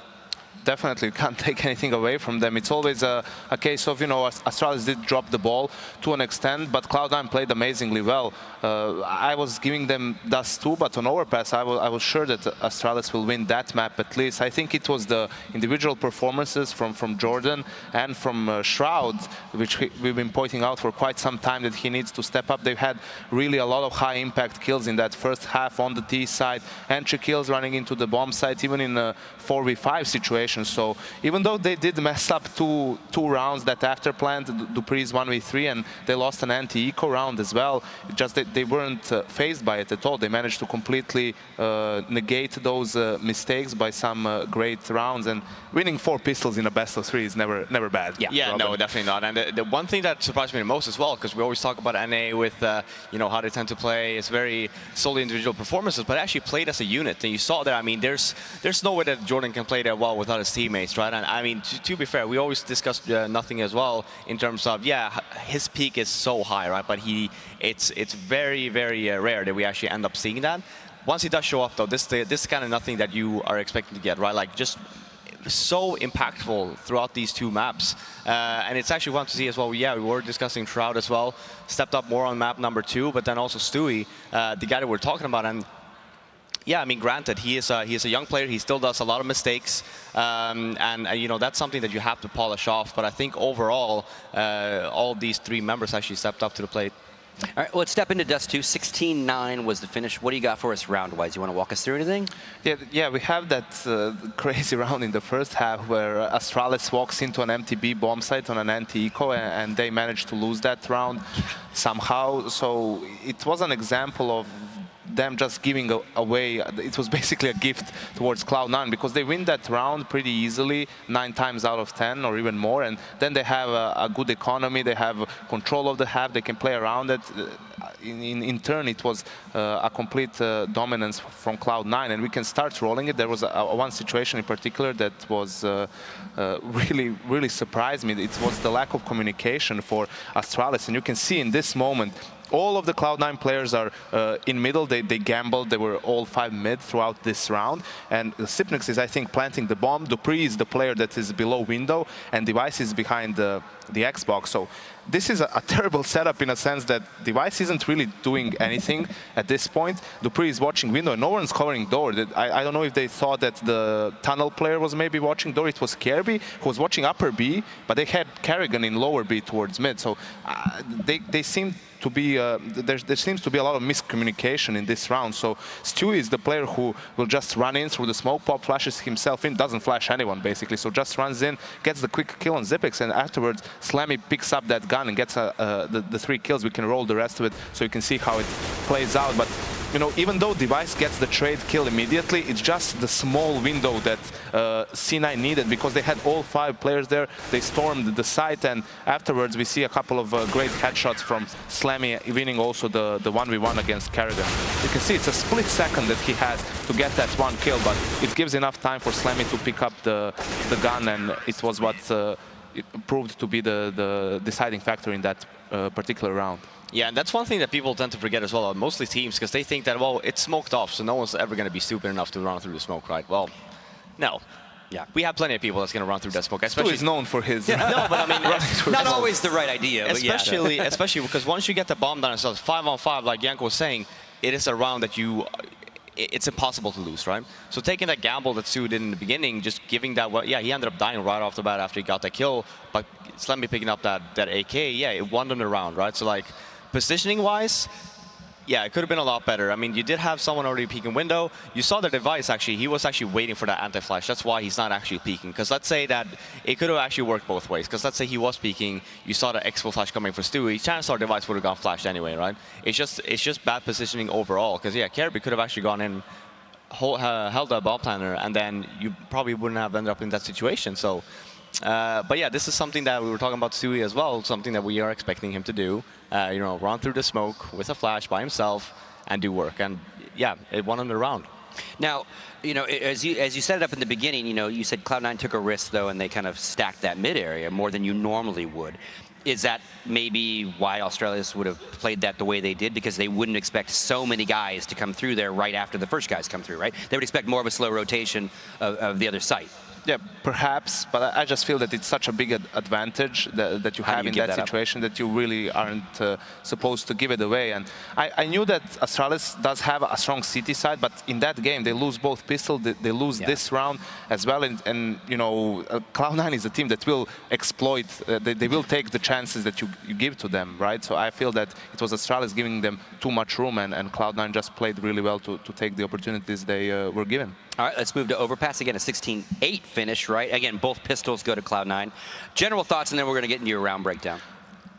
definitely can't take anything away from them. It's always a case of, you know, Astralis did drop the ball to an extent, but Cloud9 played amazingly well. I was giving them dust too, but on Overpass, I was sure that Astralis will win that map at least. I think it was the individual performances from Jordan and from Shroud, which we've been pointing out for quite some time that he needs to step up. They've had really a lot of high impact kills in that first half on the T side, entry kills running into the bomb site, even in a 4v5 situation. So even though they did mess up two rounds that after plant, dupreeh's 1v3, and they lost an anti-eco round as well, just that they weren't phased by it at all. They managed to completely negate those mistakes by some great rounds, and winning 4 pistols in a best of 3 is never bad. Yeah, no, definitely not. And the one thing that surprised me the most as well, because we always talk about NA with you know, how they tend to play, it's very solely individual performances, but actually played as a unit. And you saw that, I mean, there's no way that Jordan can play that well without his teammates, right? And I mean, to be fair, we always discuss nothing as well in terms of, yeah, his peak is so high, right? But it's very, very rare that we actually end up seeing that. Once he does show up, though, this is kind of nothing that you are expecting to get, right? Like, just so impactful throughout these 2 maps. And it's actually fun to see as well. Yeah, we were discussing Shroud as well. Stepped up more on map number 2, but then also Stewie, the guy that we're talking about. And yeah, I mean, granted, he is a young player. He still does a lot of mistakes. And you know, that's something that you have to polish off. But I think overall, all these 3 members actually stepped up to the plate. All right, well, let's step into Dust 2. 16-9 was the finish. What do you got for us round-wise? You want to walk us through anything? Yeah, we have that crazy round in the first half where Astralis walks into an MTB bomb site on an anti-eco, and they managed to lose that round somehow. So it was an example of them just giving away. It was basically a gift towards Cloud9, because they win that round pretty easily, 9 times out of 10 or even more, and then they have a good economy, they have control of the half, they can play around it. In turn, it was a complete dominance from Cloud9, and we can start rolling it. There was one situation in particular that was really surprised me. It was the lack of communication for Astralis, and you can see in this moment all of the Cloud9 players are in middle. They gambled. They were all 5 mid throughout this round. And Smix is, I think, planting the bomb. dupreeh is the player that is below window, and Device is behind the Xbox. So this is a terrible setup in a sense that Device isn't really doing anything at this point. dupreeh is watching window, and no one's covering door. I don't know if they thought that the tunnel player was maybe watching door. It was Kjærbye who was watching upper B, but they had karrigan in lower B towards mid. So they seem to be, there seems to be a lot of miscommunication in this round. So Stewie is the player who will just run in through the smoke pop, flashes himself in, doesn't flash anyone basically, so just runs in, gets the quick kill on Xyp9x, and afterwards Slemmy picks up that gun and gets the 3 kills. We can roll the rest of it so you can see how it plays out. But you know, even though Device gets the trade kill immediately, it's just the small window that C9 needed, because they had all 5 players there. They stormed the site, and afterwards we see a couple of great headshots from Slemmy, winning also the 1v1 against karrigan. You can see it's a split second that he has to get that 1 kill, but it gives enough time for Slemmy to pick up the gun, and it was what it proved to be the deciding factor in that particular round. Yeah, and that's one thing that people tend to forget as well, mostly teams, because they think that, well, it's smoked off, so no one's ever going to be stupid enough to run through the smoke, right? Well, no. Yeah, we have plenty of people that's going to run through that smoke. Especially is known for his. Yeah, no, but I mean, not always the right idea. Especially, especially because once you get the bomb down, so 5-on-5, like Janko was saying, it is a round that it's impossible to lose, right? So taking that gamble that Stewie did in the beginning, just giving that, well, yeah, he ended up dying right off the bat after he got that kill, but Slemmy picking up that AK, yeah, it won them the round, right? So like, positioning-wise, yeah, it could have been a lot better. I mean, you did have someone already peeking window. You saw the Device, actually. He was actually waiting for that anti-flash. That's why he's not actually peeking. Because let's say that it could have actually worked both ways. Because let's say he was peeking, you saw the exfil flash coming for Stewie. Chances are Device would have gone flashed anyway, right? It's just bad positioning overall. Because, yeah, Kjærbye could have actually gone in, held a ball planner, and then you probably wouldn't have ended up in that situation. So, but yeah, this is something that we were talking about Stewie as well, something that we are expecting him to do. You know, run through the smoke with a flash by himself and do work. And yeah, it won him the round. Now, you know, as you set it up in the beginning, you know, you said Cloud9 took a risk though, and they kind of stacked that mid area more than you normally would. Is that maybe why Astralis would have played that the way they did? Because they wouldn't expect so many guys to come through there right after the first guys come through, right? They would expect more of a slow rotation of the other site. Yeah, perhaps, but I just feel that it's such a big advantage that you have in that situation that you really aren't supposed to give it away. And I knew that Astralis does have a strong CT side, but in that game they lose both pistol, they lose this round as well. And you know, Cloud9 is a team that will exploit, they will take the chances that you give to them, right? So I feel that it was Astralis giving them too much room, and Cloud9 just played really well to take the opportunities they were given. All right, let's move to Overpass. Again, a 16-8 finish, right? Again, both pistols go to Cloud9. General thoughts, and then we're going to get into your round breakdown.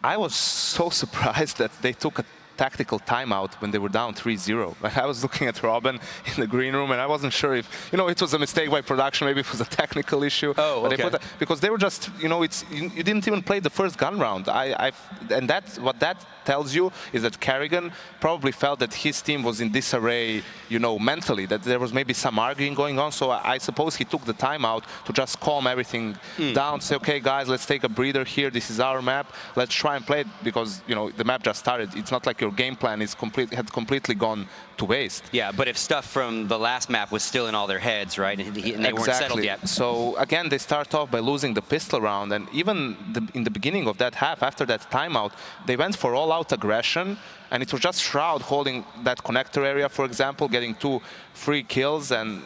I was so surprised that they took a tactical timeout when they were down 3-0. I was looking at Robin in the green room, and I wasn't sure if, you know, it was a mistake by production, maybe it was a technical issue. Oh, okay. But because they were just, you know, you didn't even play the first gun round. And what that tells you is that karrigan probably felt that his team was in disarray, you know, mentally, that there was maybe some arguing going on. So I suppose he took the timeout to just calm everything down, say, okay, guys, let's take a breather here. This is our map. Let's try and play it, because, you know, the map just started. It's not like your game plan is had completely gone to waste. Yeah, but if stuff from the last map was still in all their heads, right, and they weren't settled yet. So again, they start off by losing the pistol round, and even in the beginning of that half, after that timeout, they went for all-out aggression, and it was just Shroud holding that connector area, for example, getting 2 free kills, and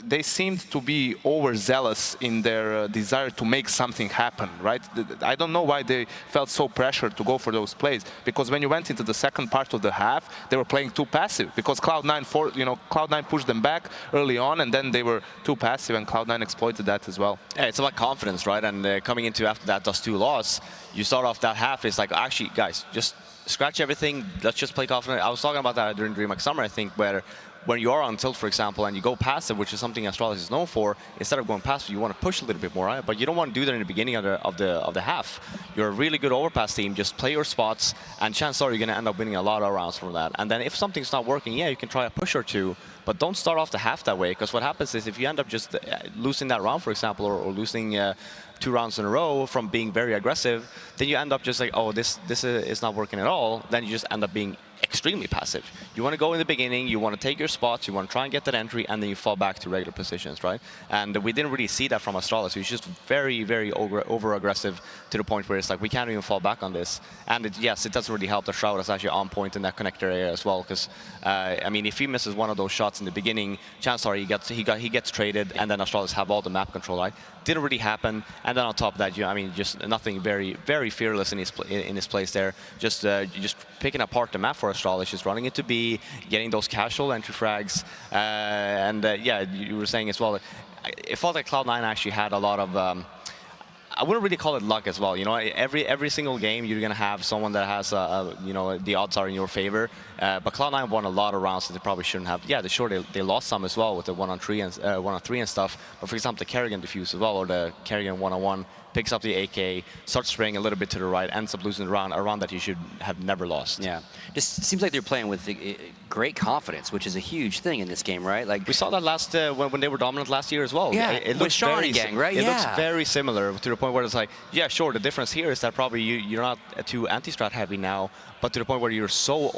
they seemed to be overzealous in their desire to make something happen, right? I don't know why they felt so pressured to go for those plays, because when you went into the second part of the half, they were playing too passive, because Cloud9 pushed them back early on, and then they were too passive, and Cloud9 exploited that as well. Yeah, it's about confidence, right? And coming into after that +2 loss, you start off that half, it's like, actually, guys, just scratch everything, let's just play confident. I was talking about that during DreamHack Summer, I think, where when you are on tilt, for example, and you go passive, which is something Astralis is known for, instead of going passive, you want to push a little bit more, right? But you don't want to do that in the beginning of the half. You're a really good Overpass team. Just play your spots, and chances are you're going to end up winning a lot of rounds from that. And then if something's not working, yeah, you can try a push or two, but don't start off the half that way, because what happens is if you end up just losing that round, for example, or losing 2 rounds in a row from being very aggressive, then you end up just like, oh, this is not working at all. Then you just end up being extremely passive. You want to go in the beginning, you want to take your spots, you want to try and get that entry, and then you fall back to regular positions, right? And we didn't really see that from Astralis. It was just very, very over-aggressive to the point where it's like, we can't even fall back on this. And yes, it doesn't really help. The Shroud is actually on point in that connector area as well, because, I mean, if he misses one of those shots in the beginning, chances are he gets traded, and then Astralis have all the map control, right? Didn't really happen. And then on top of that, I mean, just nothing very, very fearless in his place there. Just picking apart the map for Astralis, just running into B, getting those casual entry frags, yeah, you were saying as well, it felt like Cloud9 actually had a lot of, I wouldn't really call it luck as well. You know, every single game you're gonna have someone that has, you know, the odds are in your favor. But Cloud9 won a lot of rounds that they probably shouldn't have. Yeah, they lost some as well with the 1-on-3 and stuff. But for example, the karrigan defuse as well, or the karrigan 1-on-1. Picks up the AK, starts spraying a little bit to the right, ends up losing the round, a round that he should have never lost. Yeah, just seems like they're playing with great confidence, which is a huge thing in this game, right? Like we saw that last when they were dominant last year as well. Yeah, it with Sean and gang, right? It looks very similar to the point where it's like, yeah, sure. The difference here is that probably you're not too anti-strat heavy now, but to the point where you're so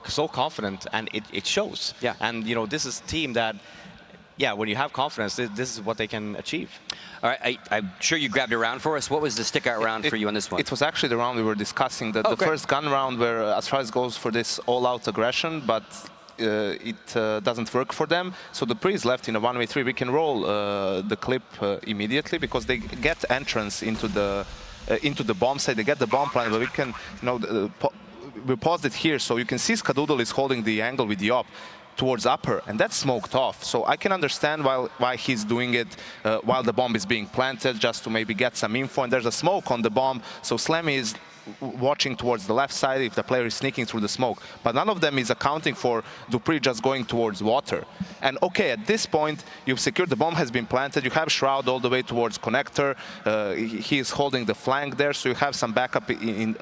so confident, and it shows. Yeah, and you know, this is a team that, yeah, when you have confidence, this is what they can achieve. All right, I'm sure you grabbed a round for us. What was the stick-out round for you on this one? It was actually the round we were discussing, the first gun round where Astralis goes for this all-out aggression, but it doesn't work for them. So dupreeh is left in a 1v3. We can roll the clip immediately, because they get entrance into the bomb site. They get the bomb plan, but we can, you know, we paused it here, so you can see Skadoodle is holding the angle with the op towards upper, and that's smoked off. So I can understand why he's doing it while the bomb is being planted, just to maybe get some info. And there's a smoke on the bomb, so Slemmy is watching towards the left side if the player is sneaking through the smoke. But none of them is accounting for dupreeh just going towards water. And okay, at this point, you've secured, the bomb has been planted, you have Shroud all the way towards connector, he is holding the flank there, so you have some backup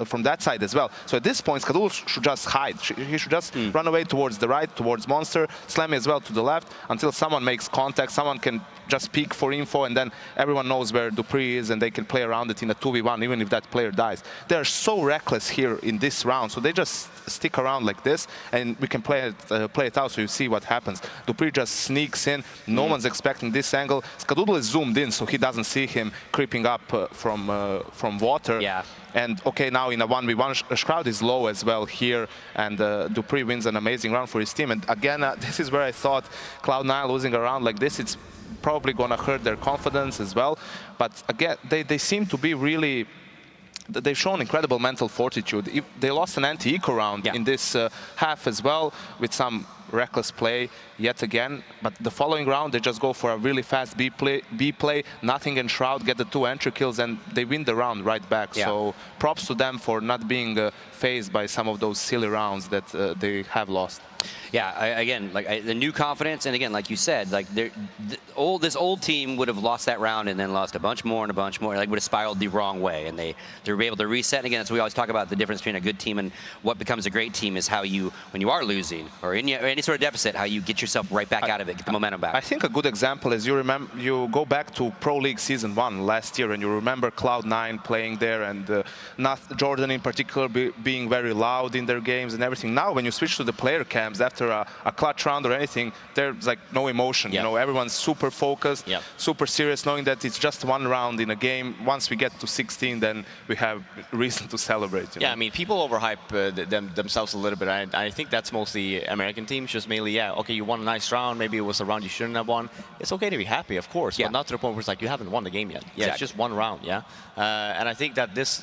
from that side as well. So at this point, Skadoodle should just hide. He should just run away towards the right, towards Monster, Slemmy as well to the left, until someone makes contact, someone can just peek for info, and then everyone knows where dupreeh is, and they can play around it in a 2v1, even if that player dies. They're so reckless here in this round, so they just stick around like this, and we can play it out so you see what happens. dupreeh just sneaks in. No one's expecting this angle. Skadoodle is zoomed in, so he doesn't see him creeping up from water. Yeah. And okay, now in a 1v1, Shroud is low as well here, and dupreeh wins an amazing round for his team. And again, this is where I thought Cloud9 losing a round like this, it's probably gonna hurt their confidence as well. But again, they seem to be really, they've shown incredible mental fortitude. They lost an anti-eco round in this half as well, with some reckless play yet again. But the following round, they just go for a really fast B play. Nothing and Shroud get the 2 entry kills, and they win the round right back. Yeah. So props to them for not being phased by some of those silly rounds that they have lost. Yeah, again, like the new confidence, and again, like you said, like this old team would have lost that round and then lost a bunch more and a bunch more. Like would have spiraled the wrong way, and they're able to reset. And again, that's what we always talk about. The difference between a good team and what becomes a great team is how you, when you are losing or in any sort of deficit, how you get yourself right back out of it, get the momentum back. I think a good example is you go back to Pro League Season 1 last year, and you remember Cloud9 playing there, and not Jordan in particular being very loud in their games and everything. Now, when you switch to the player cams after a clutch round or anything, there's like no emotion. You know, everyone's super focused, super serious, knowing that it's just one round in a game. Once we get to 16, then we have reason to celebrate. You know? I mean, people overhype themselves a little bit. I think that's mostly American teams, just mainly, okay, you won a nice round, maybe it was a round you shouldn't have won. It's okay to be happy, of course, but not to the point where it's like you haven't won the game yet. It's just one round, and I think that this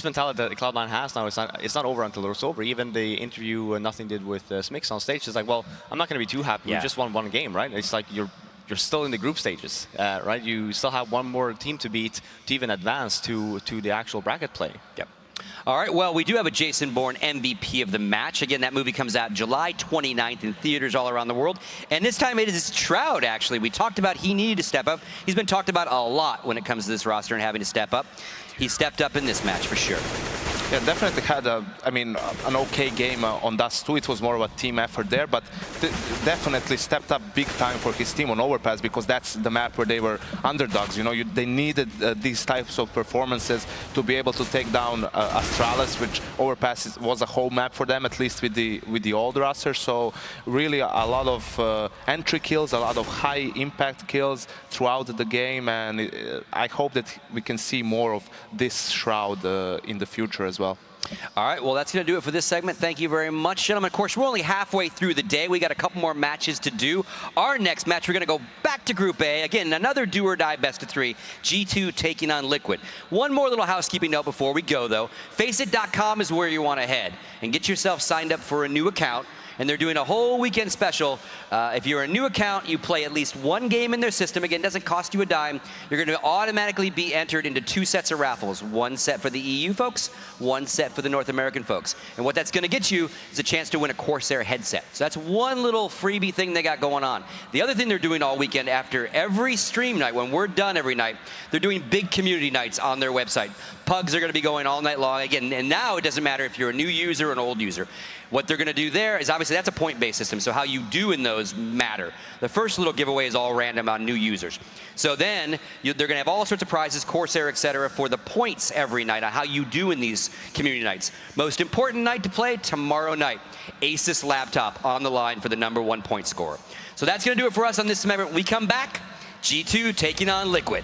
mentality that Cloud9 has now, it's not over until it's over. Even the interview Nothing did with Smix on stage is like, well, I'm not going to be too happy. We just won one game, right? It's like you're still in the group stages, right? You still have one more team to beat to even advance to the actual bracket play. Yep. All right, well, we do have a Jason Bourne MVP of the match. Again, that movie comes out July 29th in theaters all around the world. And this time it is Shroud, actually. We talked about he needed to step up. He's been talked about a lot when it comes to this roster and having to step up. He stepped up in this match for sure. Yeah, definitely had an okay game on Dust 2. It was more of a team effort there, but definitely stepped up big time for his team on Overpass, because that's the map where they were underdogs. You know, they needed these types of performances to be able to take down Astralis, which Overpass was a home map for them, at least with the old roster. So really a lot of entry kills, a lot of high impact kills throughout the game, and I hope that we can see more of this Shroud in the future as well. All right, well, that's going to do it for this segment. Thank you very much, gentlemen. Of course, we're only halfway through the day. We got a couple more matches to do. Our next match, we're going to go back to Group A. Again, another do or die best of 3. G2 taking on Liquid. One more little housekeeping note before we go, though. FACEIT.com is where you want to head and get yourself signed up for a new account. And they're doing a whole weekend special. If you're a new account, you play at least one game in their system. Again, it doesn't cost you a dime. You're going to automatically be entered into 2 sets of raffles. One set for the EU folks, one set for the North American folks. And what that's going to get you is a chance to win a Corsair headset. So that's one little freebie thing they got going on. The other thing they're doing all weekend, after every stream night, when we're done every night, they're doing big community nights on their website. Pugs are going to be going all night long. Again, and now it doesn't matter if you're a new user or an old user. What they're going to do there is, obviously, that's a point-based system, so how you do in those matter. The first little giveaway is all random on new users. So then they're going to have all sorts of prizes, Corsair, etc., for the points every night on how you do in these community nights. Most important night to play, tomorrow night. Asus laptop on the line for the #1 point scorer. So that's going to do it for us on this segment. When we come back, G2 taking on Liquid.